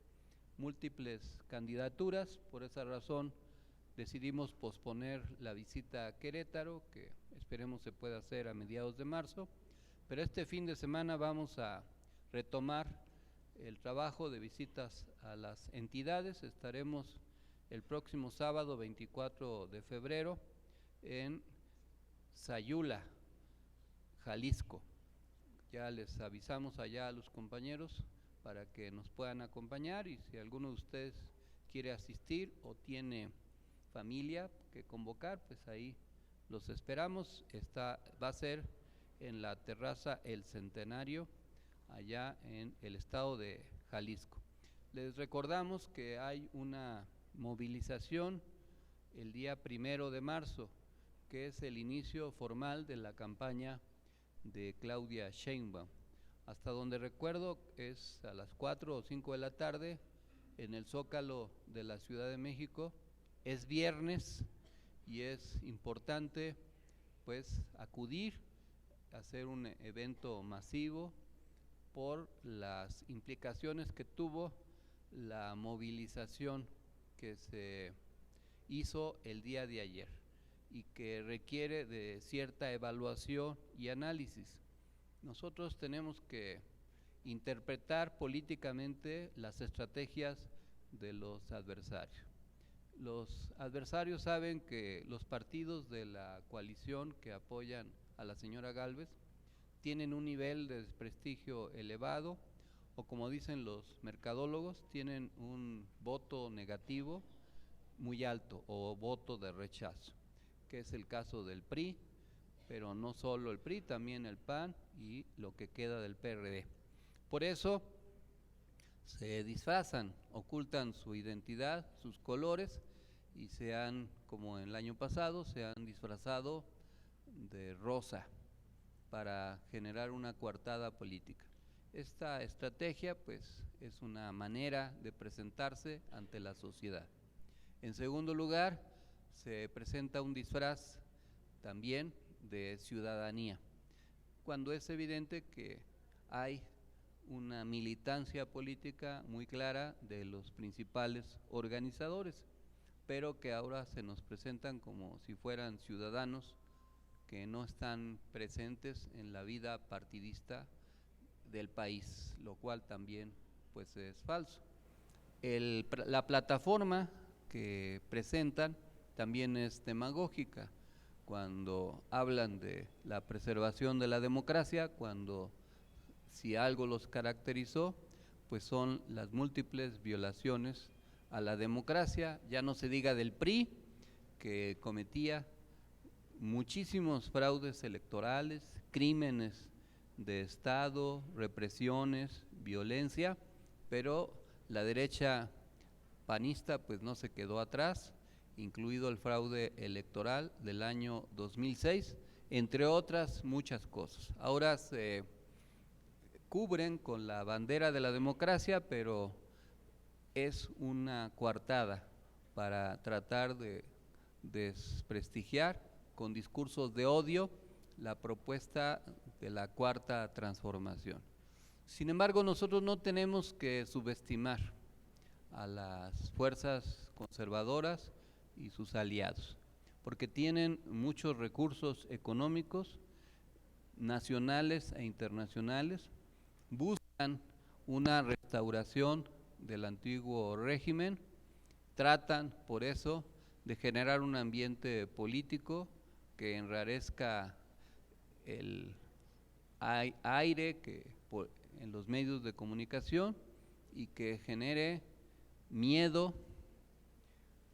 Speaker 13: múltiples candidaturas, por esa razón decidimos posponer la visita a Querétaro, que esperemos se pueda hacer a mediados de marzo, pero este fin de semana vamos a retomar el trabajo de visitas a las entidades. Estaremos el próximo sábado 24 de febrero en Sayula, Jalisco. Ya les avisamos allá a los compañeros para que nos puedan acompañar, y si alguno de ustedes quiere asistir o tiene familia que convocar, pues ahí los esperamos. Va a ser en la terraza El Centenario, allá en el estado de Jalisco. Les recordamos que hay una movilización el día 1 de marzo, que es el inicio formal de la campaña de Claudia Sheinbaum. Hasta donde recuerdo es a las 4 o 5 de la tarde en el Zócalo de la Ciudad de México. Es viernes y es importante pues acudir a hacer un evento masivo por las implicaciones que tuvo la movilización que se hizo el día de ayer y que requiere de cierta evaluación y análisis. Nosotros tenemos que interpretar políticamente las estrategias de los adversarios. Los adversarios saben que los partidos de la coalición que apoyan a la señora Gálvez tienen un nivel de desprestigio elevado, o como dicen los mercadólogos, tienen un voto negativo muy alto o voto de rechazo, que es el caso del PRI, pero no solo el PRI, también el PAN y lo que queda del PRD. Por eso se disfrazan, ocultan su identidad, sus colores, y se han, como el año pasado, se han disfrazado de rosa para generar una coartada política. Esta estrategia, pues, es una manera de presentarse ante la sociedad. En segundo lugar, se presenta un disfraz también de ciudadanía, cuando es evidente que hay una militancia política muy clara de los principales organizadores, pero que ahora se nos presentan como si fueran ciudadanos que no están presentes en la vida partidista del país, lo cual también pues es falso. La plataforma que presentan también es demagógica, cuando hablan de la preservación de la democracia, cuando si algo los caracterizó, pues son las múltiples violaciones a la democracia, ya no se diga del PRI, que cometía muchísimos fraudes electorales, crímenes de Estado, represiones, violencia, pero la derecha panista pues no se quedó atrás, incluido el fraude electoral del año 2006, entre otras muchas cosas. Ahora se cubren con la bandera de la democracia, pero es una coartada para tratar de desprestigiar con discursos de odio la propuesta de la Cuarta Transformación. Sin embargo, nosotros no tenemos que subestimar a las fuerzas conservadoras y sus aliados, porque tienen muchos recursos económicos nacionales e internacionales, buscan una restauración del antiguo régimen, tratan por eso de generar un ambiente político que enrarezca el aire en los medios de comunicación y que genere miedo,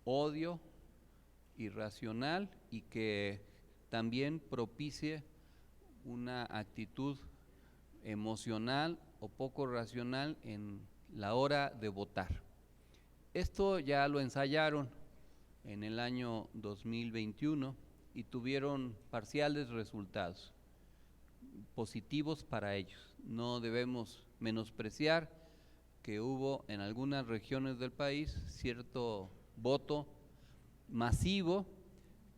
Speaker 13: odio irracional, y que también propicie una actitud emocional o poco racional en la hora de votar. Esto ya lo ensayaron en el año 2021 y tuvieron parciales resultados positivos para ellos. No debemos menospreciar que hubo en algunas regiones del país cierto voto masivo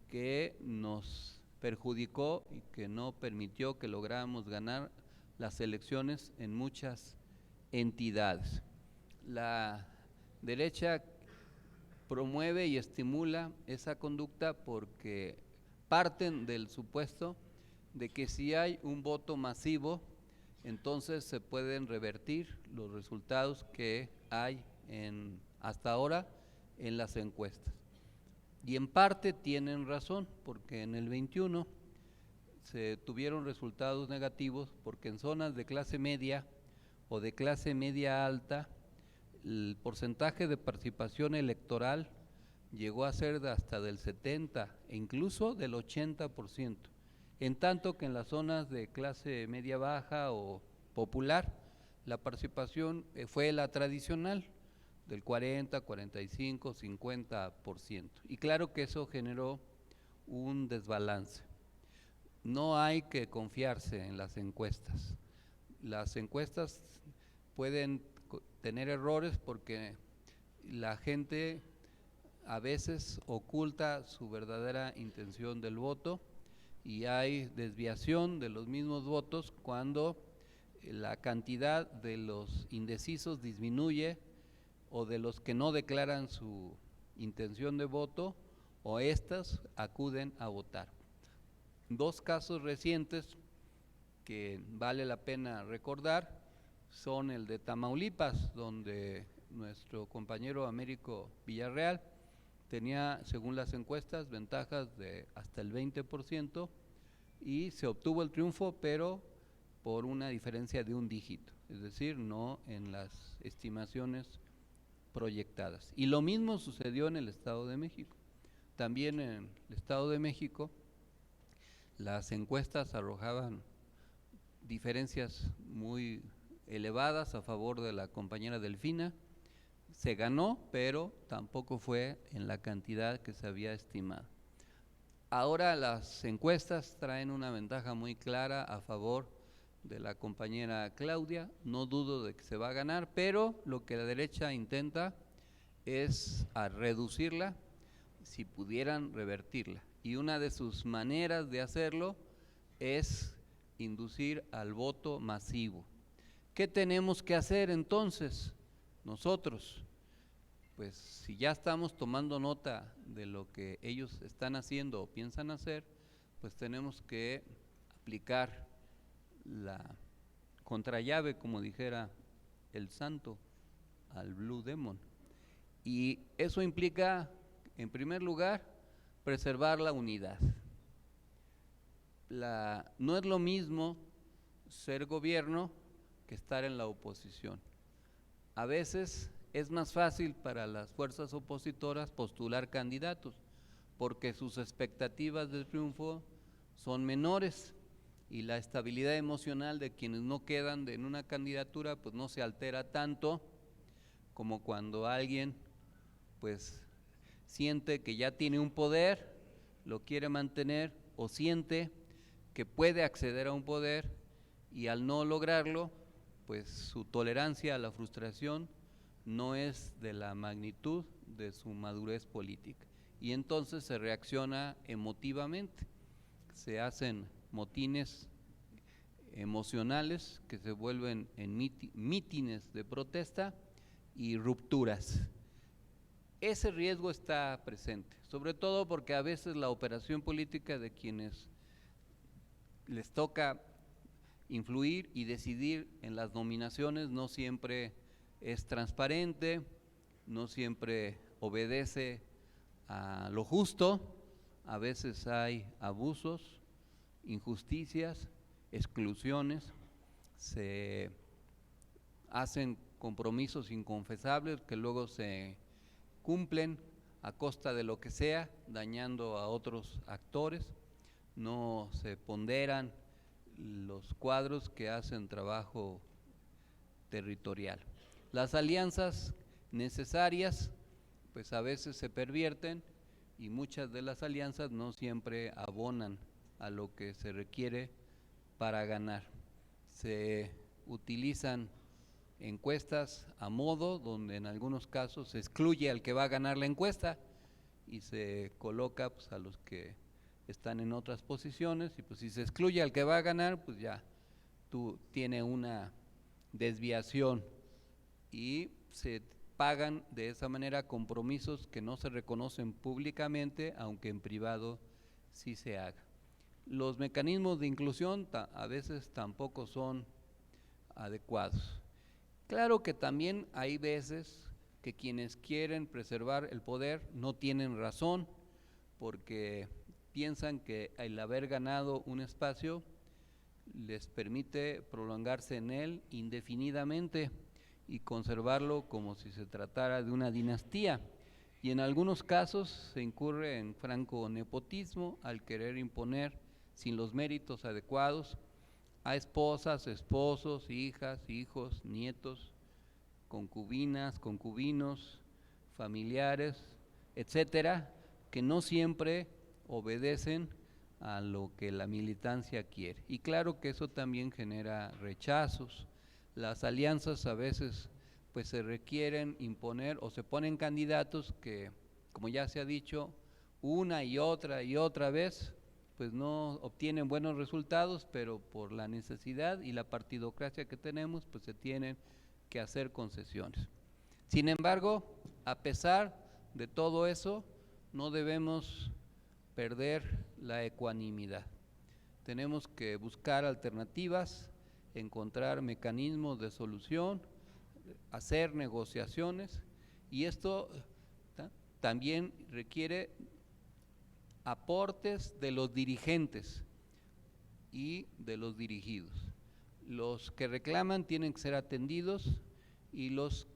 Speaker 13: que nos perjudicó y que no permitió que lográramos ganar las elecciones en muchas entidades. La derecha promueve y estimula esa conducta porque parten del supuesto de que si hay un voto masivo, entonces se pueden revertir los resultados que hay hasta ahora en las encuestas. Y en parte tienen razón, porque en el 21 se tuvieron resultados negativos porque en zonas de clase media o de clase media alta, el porcentaje de participación electoral llegó a ser hasta del 70% e incluso del 80%, en tanto que en las zonas de clase media baja o popular, la participación fue la tradicional, del 40, 45, 50%. Y claro que eso generó un desbalance. No hay que confiarse en las encuestas. Las encuestas pueden tener errores porque la gente a veces oculta su verdadera intención del voto y hay desviación de los mismos votos cuando la cantidad de los indecisos disminuye o de los que no declaran su intención de voto o éstas acuden a votar. Dos casos recientes que vale la pena recordar son el de Tamaulipas, donde nuestro compañero Américo Villarreal tenía, según las encuestas, ventajas de hasta el 20% y se obtuvo el triunfo, pero por una diferencia de un dígito, es decir, no en las estimaciones proyectadas. Y lo mismo sucedió en el Estado de México. También en el Estado de México las encuestas arrojaban diferencias muy elevadas a favor de la compañera Delfina. Se ganó, pero tampoco fue en la cantidad que se había estimado. Ahora las encuestas traen una ventaja muy clara a favor de la compañera Claudia. No dudo de que se va a ganar, pero lo que la derecha intenta es a reducirla, si pudieran revertirla. Y una de sus maneras de hacerlo es inducir al voto masivo. ¿Qué tenemos que hacer entonces nosotros? Pues si ya estamos tomando nota de lo que ellos están haciendo o piensan hacer, pues tenemos que aplicar la contrallave, como dijera el santo, al Blue Demon. Y eso implica, en primer lugar, preservar la unidad. No es lo mismo ser gobierno que estar en la oposición. A veces es más fácil para las fuerzas opositoras postular candidatos, porque sus expectativas de triunfo son menores y la estabilidad emocional de quienes no quedan en una candidatura pues no se altera tanto como cuando alguien pues siente que ya tiene un poder, lo quiere mantener o siente que puede acceder a un poder y al no lograrlo pues su tolerancia a la frustración no es de la magnitud de su madurez política y entonces se reacciona emotivamente, se hacen motines emocionales que se vuelven en mítines de protesta y rupturas. Ese riesgo está presente, sobre todo porque a veces la operación política de quienes les toca influir y decidir en las nominaciones no siempre es transparente, no siempre obedece a lo justo, a veces hay abusos, injusticias, exclusiones, se hacen compromisos inconfesables que luego se cumplen a costa de lo que sea, dañando a otros actores, no se ponderan los cuadros que hacen trabajo territorial. Las alianzas necesarias, pues a veces se pervierten y muchas de las alianzas no siempre abonan a lo que se requiere para ganar. Se utilizan encuestas a modo, donde en algunos casos se excluye al que va a ganar la encuesta y se coloca pues, a los que están en otras posiciones y pues si se excluye al que va a ganar, pues ya tiene una desviación y se pagan de esa manera compromisos que no se reconocen públicamente, aunque en privado sí se haga. Los mecanismos de inclusión a veces tampoco son adecuados. Claro que también hay veces que quienes quieren preservar el poder no tienen razón, porque piensan que el haber ganado un espacio les permite prolongarse en él indefinidamente y conservarlo como si se tratara de una dinastía. Y en algunos casos se incurre en franco nepotismo al querer imponer sin los méritos adecuados a esposas, esposos, hijas, hijos, nietos, concubinas, concubinos, familiares, etcétera, que no siempre obedecen a lo que la militancia quiere. Y claro que eso también genera rechazos. Las alianzas a veces pues se requieren imponer o se ponen candidatos que, como ya se ha dicho, una y otra vez, pues no obtienen buenos resultados, pero por la necesidad y la partidocracia que tenemos, pues se tienen que hacer concesiones. Sin embargo, a pesar de todo eso, no debemos perder la ecuanimidad. Tenemos que buscar alternativas, encontrar mecanismos de solución, hacer negociaciones, y esto también requiere aportes de los dirigentes y de los dirigidos. los que reclaman tienen que ser atendidos y los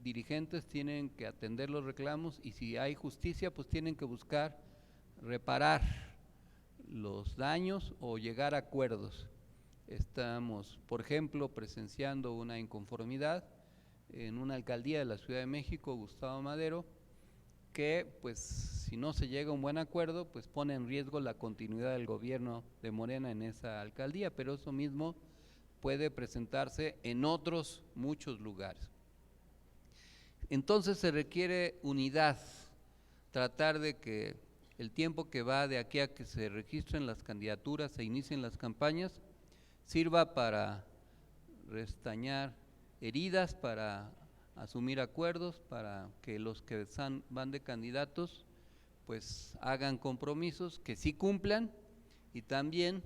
Speaker 13: dirigentes tienen que atender los reclamos, y si hay justicia pues tienen que buscar reparar los daños o llegar a acuerdos. Estamos, por ejemplo, presenciando una inconformidad en una alcaldía de la Ciudad de México, Gustavo Madero, que pues si no se llega a un buen acuerdo pues pone en riesgo la continuidad del gobierno de Morena en esa alcaldía, pero eso mismo puede presentarse en otros muchos lugares. Entonces se requiere unidad, tratar de que el tiempo que va de aquí a que se registren las candidaturas, se inicien las campañas, sirva para restañar heridas, para asumir acuerdos, para que los que van de candidatos pues hagan compromisos que sí cumplan, y también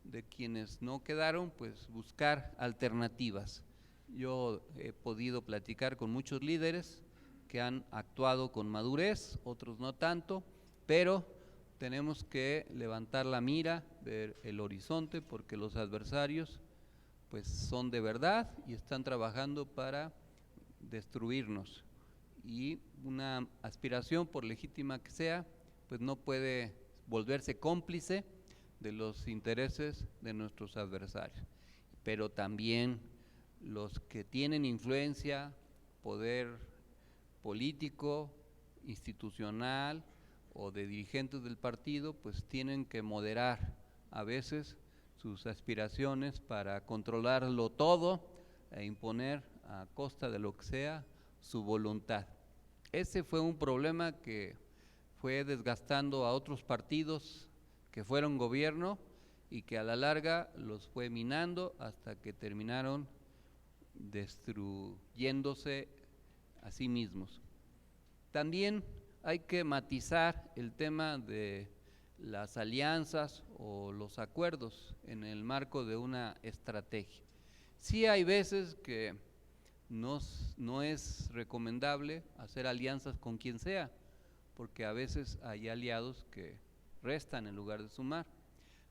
Speaker 13: de quienes no quedaron pues buscar alternativas. Yo he podido platicar con muchos líderes que han actuado con madurez, otros no tanto, pero tenemos que levantar la mira, ver el horizonte, porque los adversarios pues son de verdad y están trabajando para destruirnos, y una aspiración, por legítima que sea, pues no puede volverse cómplice de los intereses de nuestros adversarios. Pero también los que tienen influencia, poder político, institucional o de dirigentes del partido, pues tienen que moderar a veces sus aspiraciones para controlarlo todo e imponer a costa de lo que sea su voluntad. Ese fue un problema que fue desgastando a otros partidos que fueron gobierno y que a la larga los fue minando hasta que terminaron destruyéndose a sí mismos. También hay que matizar el tema de las alianzas o los acuerdos en el marco de una estrategia. Sí hay veces que no es recomendable hacer alianzas con quien sea, porque a veces hay aliados que restan en lugar de sumar,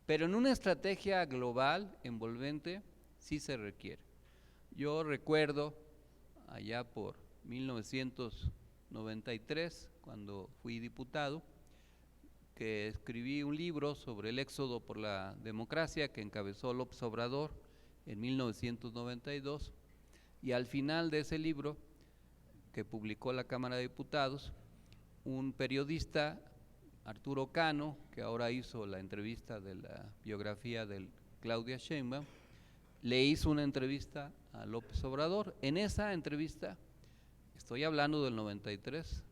Speaker 13: pero en una estrategia global, envolvente, sí se requiere. Yo recuerdo allá por 1993, cuando fui diputado, que escribí un libro sobre el éxodo por la democracia que encabezó López Obrador en 1992, y al final de ese libro, que publicó la Cámara de Diputados, un periodista, Arturo Cano, que ahora hizo la entrevista de la biografía de Claudia Sheinbaum, le hizo una entrevista a López Obrador. En esa entrevista, estoy hablando del 93,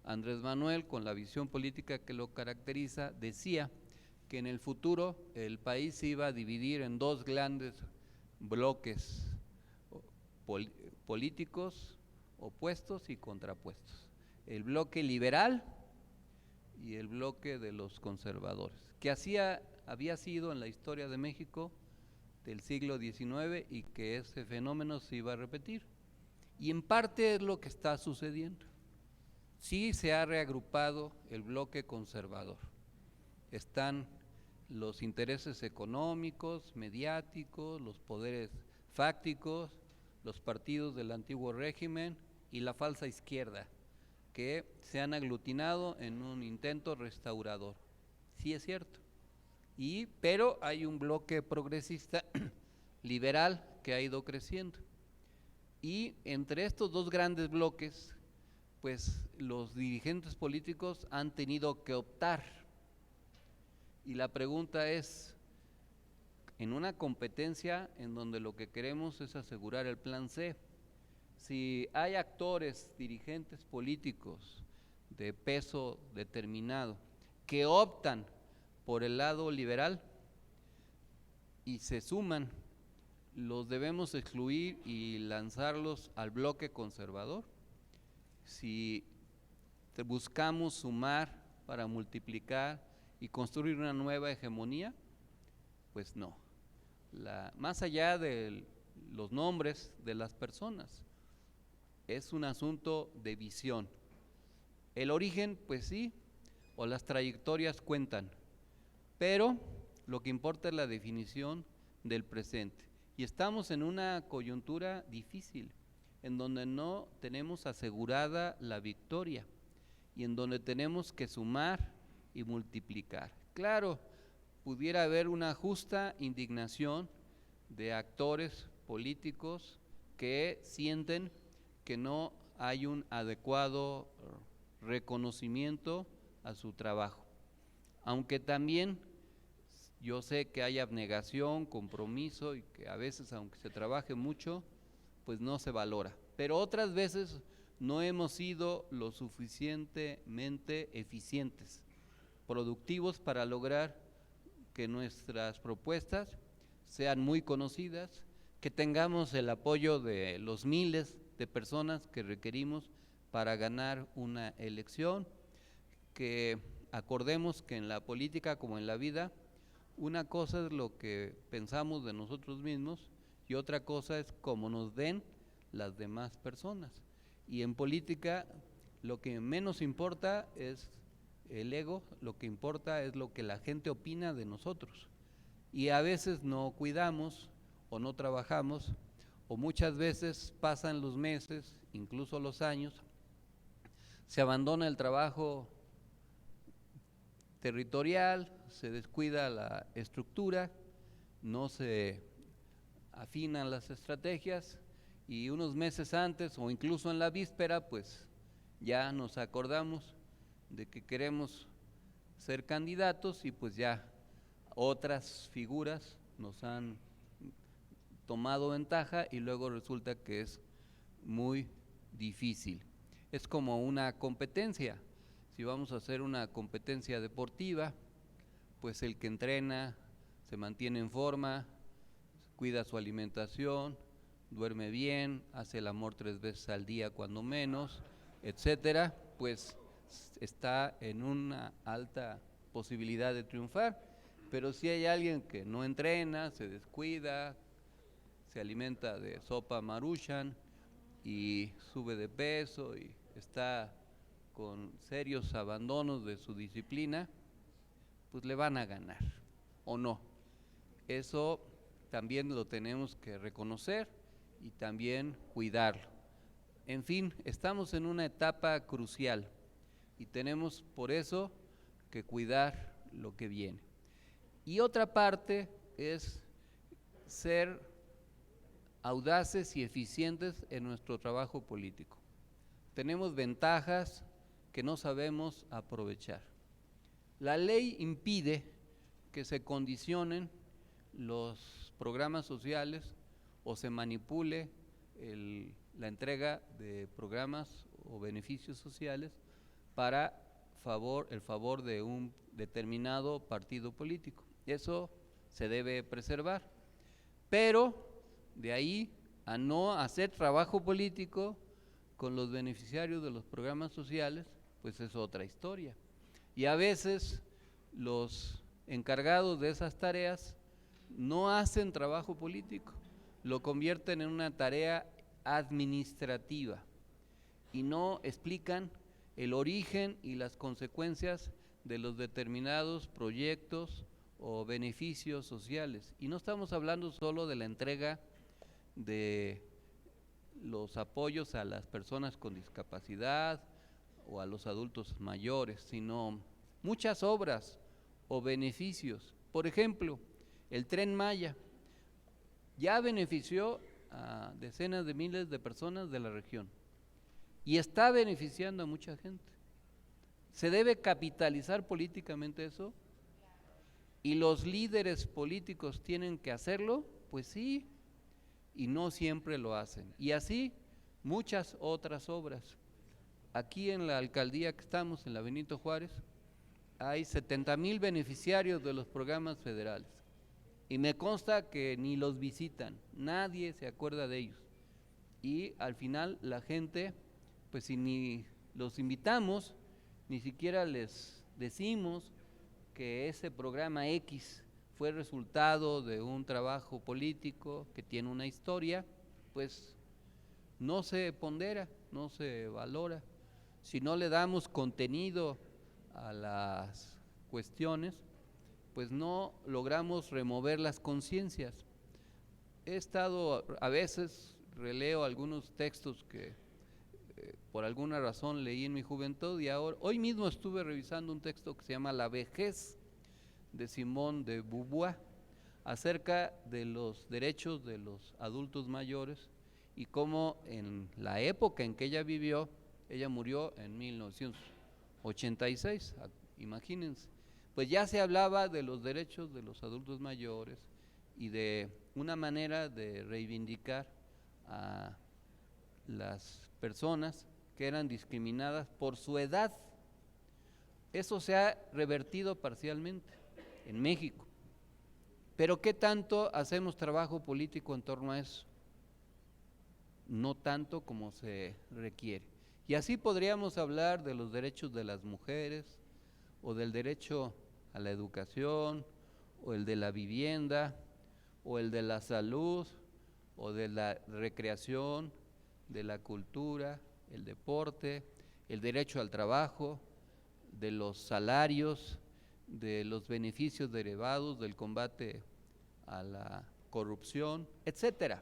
Speaker 13: Andrés Manuel, con la visión política que lo caracteriza, decía que en el futuro el país se iba a dividir en dos grandes bloques políticos opuestos y contrapuestos: el bloque liberal y el bloque de los conservadores, que había sido en la historia de México del siglo XIX y que ese fenómeno se iba a repetir. Y en parte es lo que está sucediendo. Sí se ha reagrupado el bloque conservador. Están los intereses económicos, mediáticos, los poderes fácticos, los partidos del antiguo régimen y la falsa izquierda, que se han aglutinado en un intento restaurador. Sí es cierto. Pero hay un bloque progresista liberal que ha ido creciendo. Y entre estos dos grandes bloques, pues los dirigentes políticos han tenido que optar. Y la pregunta es, en una competencia en donde lo que queremos es asegurar el plan C, si hay actores, dirigentes políticos de peso determinado que optan por el lado liberal y se suman, ¿los debemos excluir y lanzarlos al bloque conservador? Si buscamos sumar para multiplicar y construir una nueva hegemonía, pues no. Más allá de los nombres de las personas, es un asunto de visión. El origen, pues sí, o las trayectorias cuentan, pero lo que importa es la definición del presente. Y estamos en una coyuntura difícil, en donde no tenemos asegurada la victoria y en donde tenemos que sumar y multiplicar. Claro, pudiera haber una justa indignación de actores políticos que sienten que no hay un adecuado reconocimiento a su trabajo, aunque también yo sé que hay abnegación, compromiso y que a veces, aunque se trabaje mucho, pues no se valora, pero otras veces no hemos sido lo suficientemente eficientes, productivos para lograr que nuestras propuestas sean muy conocidas, que tengamos el apoyo de los miles de personas que requerimos para ganar una elección, que acordemos que en la política como en la vida, una cosa es lo que pensamos de nosotros mismos y otra cosa es cómo nos ven las demás personas. Y en política lo que menos importa es el ego, lo que importa es lo que la gente opina de nosotros. Y a veces no cuidamos o no trabajamos, o muchas veces pasan los meses, incluso los años, se abandona el trabajo territorial, se descuida la estructura, no se afinan las estrategias y unos meses antes o incluso en la víspera pues ya nos acordamos de que queremos ser candidatos y pues ya otras figuras nos han tomado ventaja y luego resulta que es muy difícil. Es como una competencia. Si vamos a hacer una competencia deportiva, pues el que entrena se mantiene en forma, cuida su alimentación, duerme bien, hace el amor 3 veces al día cuando menos, etcétera, pues está en una alta posibilidad de triunfar. Pero si hay alguien que no entrena, se descuida, se alimenta de sopa Maruchan y sube de peso y está con serios abandonos de su disciplina, pues le van a ganar, ¿o no? Eso también lo tenemos que reconocer y también cuidarlo. En fin, estamos en una etapa crucial y tenemos por eso que cuidar lo que viene. Y otra parte es ser audaces y eficientes en nuestro trabajo político. Tenemos ventajas que no sabemos aprovechar. La ley impide que se condicionen los programas sociales o se manipule la entrega de programas o beneficios sociales para el favor de un determinado partido político. Eso se debe preservar, pero de ahí a no hacer trabajo político con los beneficiarios de los programas sociales, pues es otra historia. Y a veces los encargados de esas tareas no hacen trabajo político, lo convierten en una tarea administrativa y no explican el origen y las consecuencias de los determinados proyectos o beneficios sociales. Y no estamos hablando solo de la entrega de los apoyos a las personas con discapacidad o a los adultos mayores, sino muchas obras o beneficios. Por ejemplo, el Tren Maya ya benefició a decenas de miles de personas de la región y está beneficiando a mucha gente. ¿Se debe capitalizar políticamente eso? ¿Y los líderes políticos tienen que hacerlo? Pues sí, y no siempre lo hacen. Y así muchas otras obras. Aquí en la alcaldía que estamos, en la Benito Juárez, hay 70,000 beneficiarios de los programas federales. Y me consta que ni los visitan, nadie se acuerda de ellos. Y al final la gente, pues si ni los invitamos, ni siquiera les decimos que ese programa X fue resultado de un trabajo político que tiene una historia, pues no se pondera, no se valora. Si no le damos contenido a las cuestiones, pues no logramos remover las conciencias. he estado, a veces releo algunos textos que por alguna razón leí en mi juventud y hoy mismo estuve revisando un texto que se llama La vejez, de Simone de Beauvoir, acerca de los derechos de los adultos mayores y cómo en la época en que ella vivió, ella murió en 1986, imagínense, pues ya se hablaba de los derechos de los adultos mayores y de una manera de reivindicar a las personas que eran discriminadas por su edad. Eso se ha revertido parcialmente en México. Pero ¿qué tanto hacemos trabajo político en torno a eso? No tanto como se requiere. Y así podríamos hablar de los derechos de las mujeres, o del derecho a la educación, o el de la vivienda, o el de la salud, o de la recreación, de la cultura, el deporte, el derecho al trabajo, de los salarios, de los beneficios derivados del combate a la corrupción, etcétera.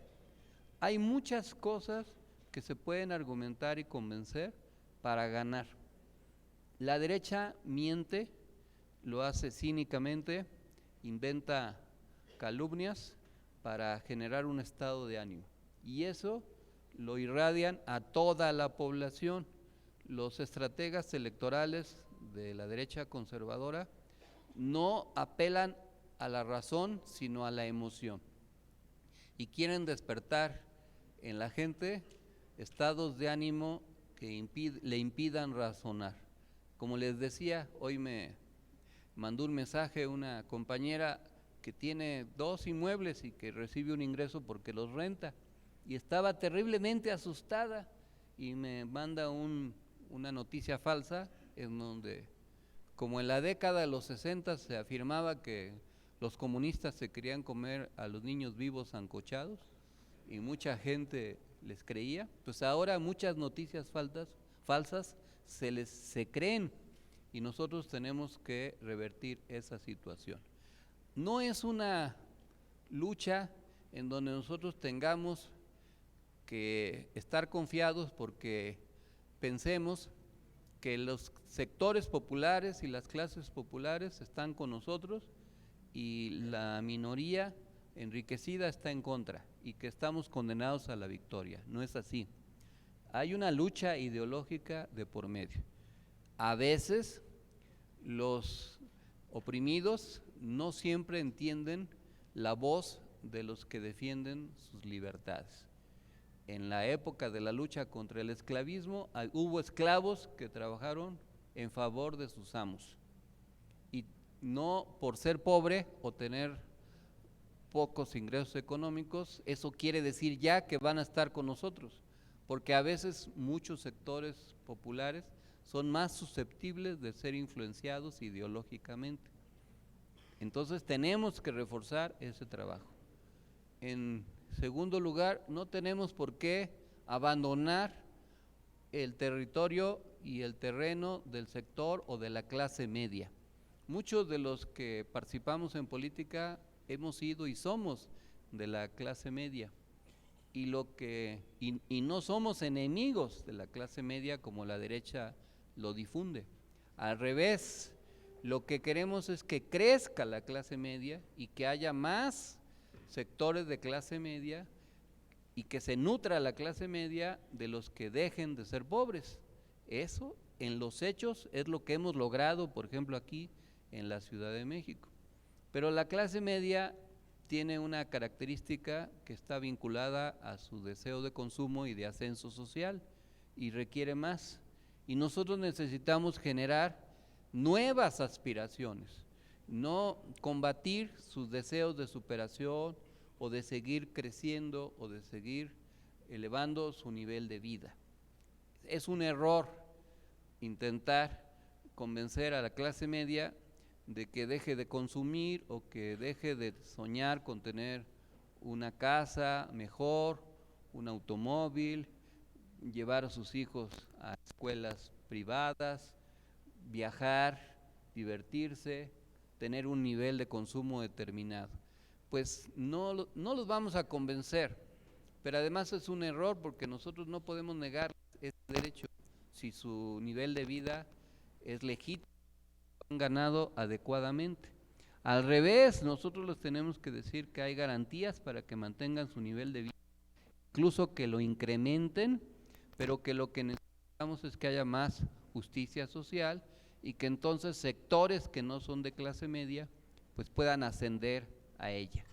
Speaker 13: Hay muchas cosas que se pueden argumentar y convencer para ganar. La derecha miente, lo hace cínicamente, inventa calumnias para generar un estado de ánimo. Y eso lo irradian a toda la población. Los estrategas electorales de la derecha conservadora no apelan a la razón, sino a la emoción. Y quieren despertar en la gente estados de ánimo que le impidan razonar. Como les decía, hoy me mandó un mensaje una compañera que tiene 2 inmuebles y que recibe un ingreso porque los renta, y estaba terriblemente asustada y me manda una noticia falsa en donde, como en la década de los 60 se afirmaba que los comunistas se querían comer a los niños vivos sancochados y mucha gente les creía, pues ahora muchas noticias falsas se creen, y nosotros tenemos que revertir esa situación. No es una lucha en donde nosotros tengamos que estar confiados porque pensemos que los sectores populares y las clases populares están con nosotros y la minoría enriquecida está en contra y que estamos condenados a la victoria. No es así. Hay una lucha ideológica de por medio. A veces los oprimidos no siempre entienden la voz de los que defienden sus libertades. En la época de la lucha contra el esclavismo, hubo esclavos que trabajaron en favor de sus amos. Y no por ser pobre o tener pocos ingresos económicos, eso quiere decir ya que van a estar con nosotros, porque a veces muchos sectores populares son más susceptibles de ser influenciados ideológicamente. Entonces tenemos que reforzar ese trabajo. En segundo lugar, no tenemos por qué abandonar el territorio y el terreno del sector o de la clase media. Muchos de los que participamos en política hemos sido y somos de la clase media, y no somos enemigos de la clase media como la derecha lo difunde. Al revés, lo que queremos es que crezca la clase media y que haya más sectores de clase media y que se nutra la clase media de los que dejen de ser pobres. Eso en los hechos es lo que hemos logrado, por ejemplo, aquí en la Ciudad de México. Pero la clase media tiene una característica que está vinculada a su deseo de consumo y de ascenso social y requiere más. Y nosotros necesitamos generar nuevas aspiraciones, no combatir sus deseos de superación o de seguir creciendo o de seguir elevando su nivel de vida. Es un error intentar convencer a la clase media de que deje de consumir o que deje de soñar con tener una casa mejor, un automóvil, llevar a sus hijos a escuelas privadas, viajar, divertirse, tener un nivel de consumo determinado. pues no los vamos a convencer, pero además es un error porque nosotros no podemos negar ese derecho si su nivel de vida es legítimo, han ganado adecuadamente. Al revés, nosotros les tenemos que decir que hay garantías para que mantengan su nivel de vida, incluso que lo incrementen, pero que lo que necesitamos es que haya más justicia social y que entonces sectores que no son de clase media pues puedan ascender a ella.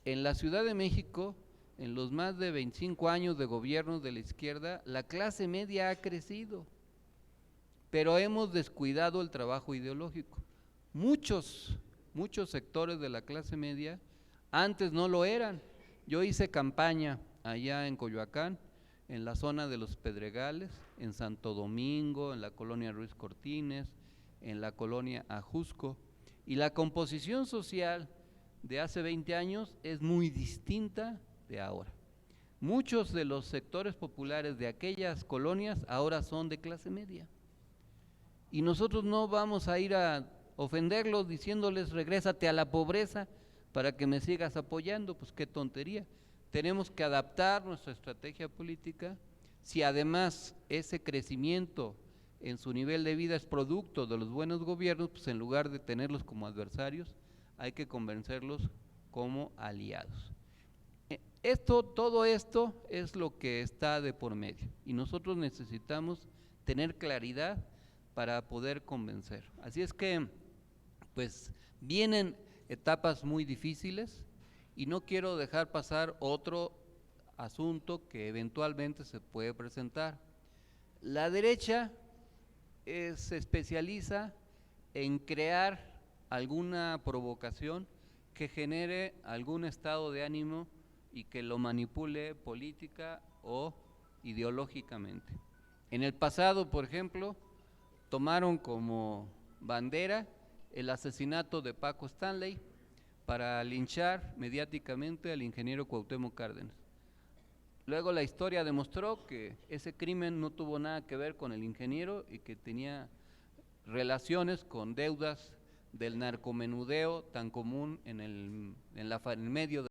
Speaker 13: En la Ciudad de México, en los más de 25 años de gobierno de la izquierda, la clase media ha crecido, pero hemos descuidado el trabajo ideológico. Muchos sectores de la clase media antes no lo eran. Yo hice campaña allá en Coyoacán, en la zona de los Pedregales, en Santo Domingo, en la colonia Ruiz Cortines, en la colonia Ajusco, y la composición social de hace 20 años es muy distinta de ahora. Muchos de los sectores populares de aquellas colonias ahora son de clase media, y nosotros no vamos a ir a ofenderlos diciéndoles regrésate a la pobreza para que me sigas apoyando, pues qué tontería. Tenemos que adaptar nuestra estrategia política. Si además ese crecimiento en su nivel de vida es producto de los buenos gobiernos, pues en lugar de tenerlos como adversarios, hay que convencerlos como aliados. Todo esto es lo que está de por medio y nosotros necesitamos tener claridad para poder convencer. Así es que, pues, vienen etapas muy difíciles y no quiero dejar pasar otro asunto que eventualmente se puede presentar. La derecha se especializa en crear alguna provocación que genere algún estado de ánimo y que lo manipule política o ideológicamente. En el pasado, por ejemplo, tomaron como bandera el asesinato de Paco Stanley para linchar mediáticamente al ingeniero Cuauhtémoc Cárdenas. Luego la historia demostró que ese crimen no tuvo nada que ver con el ingeniero y que tenía relaciones con deudas del narcomenudeo tan común en el medio de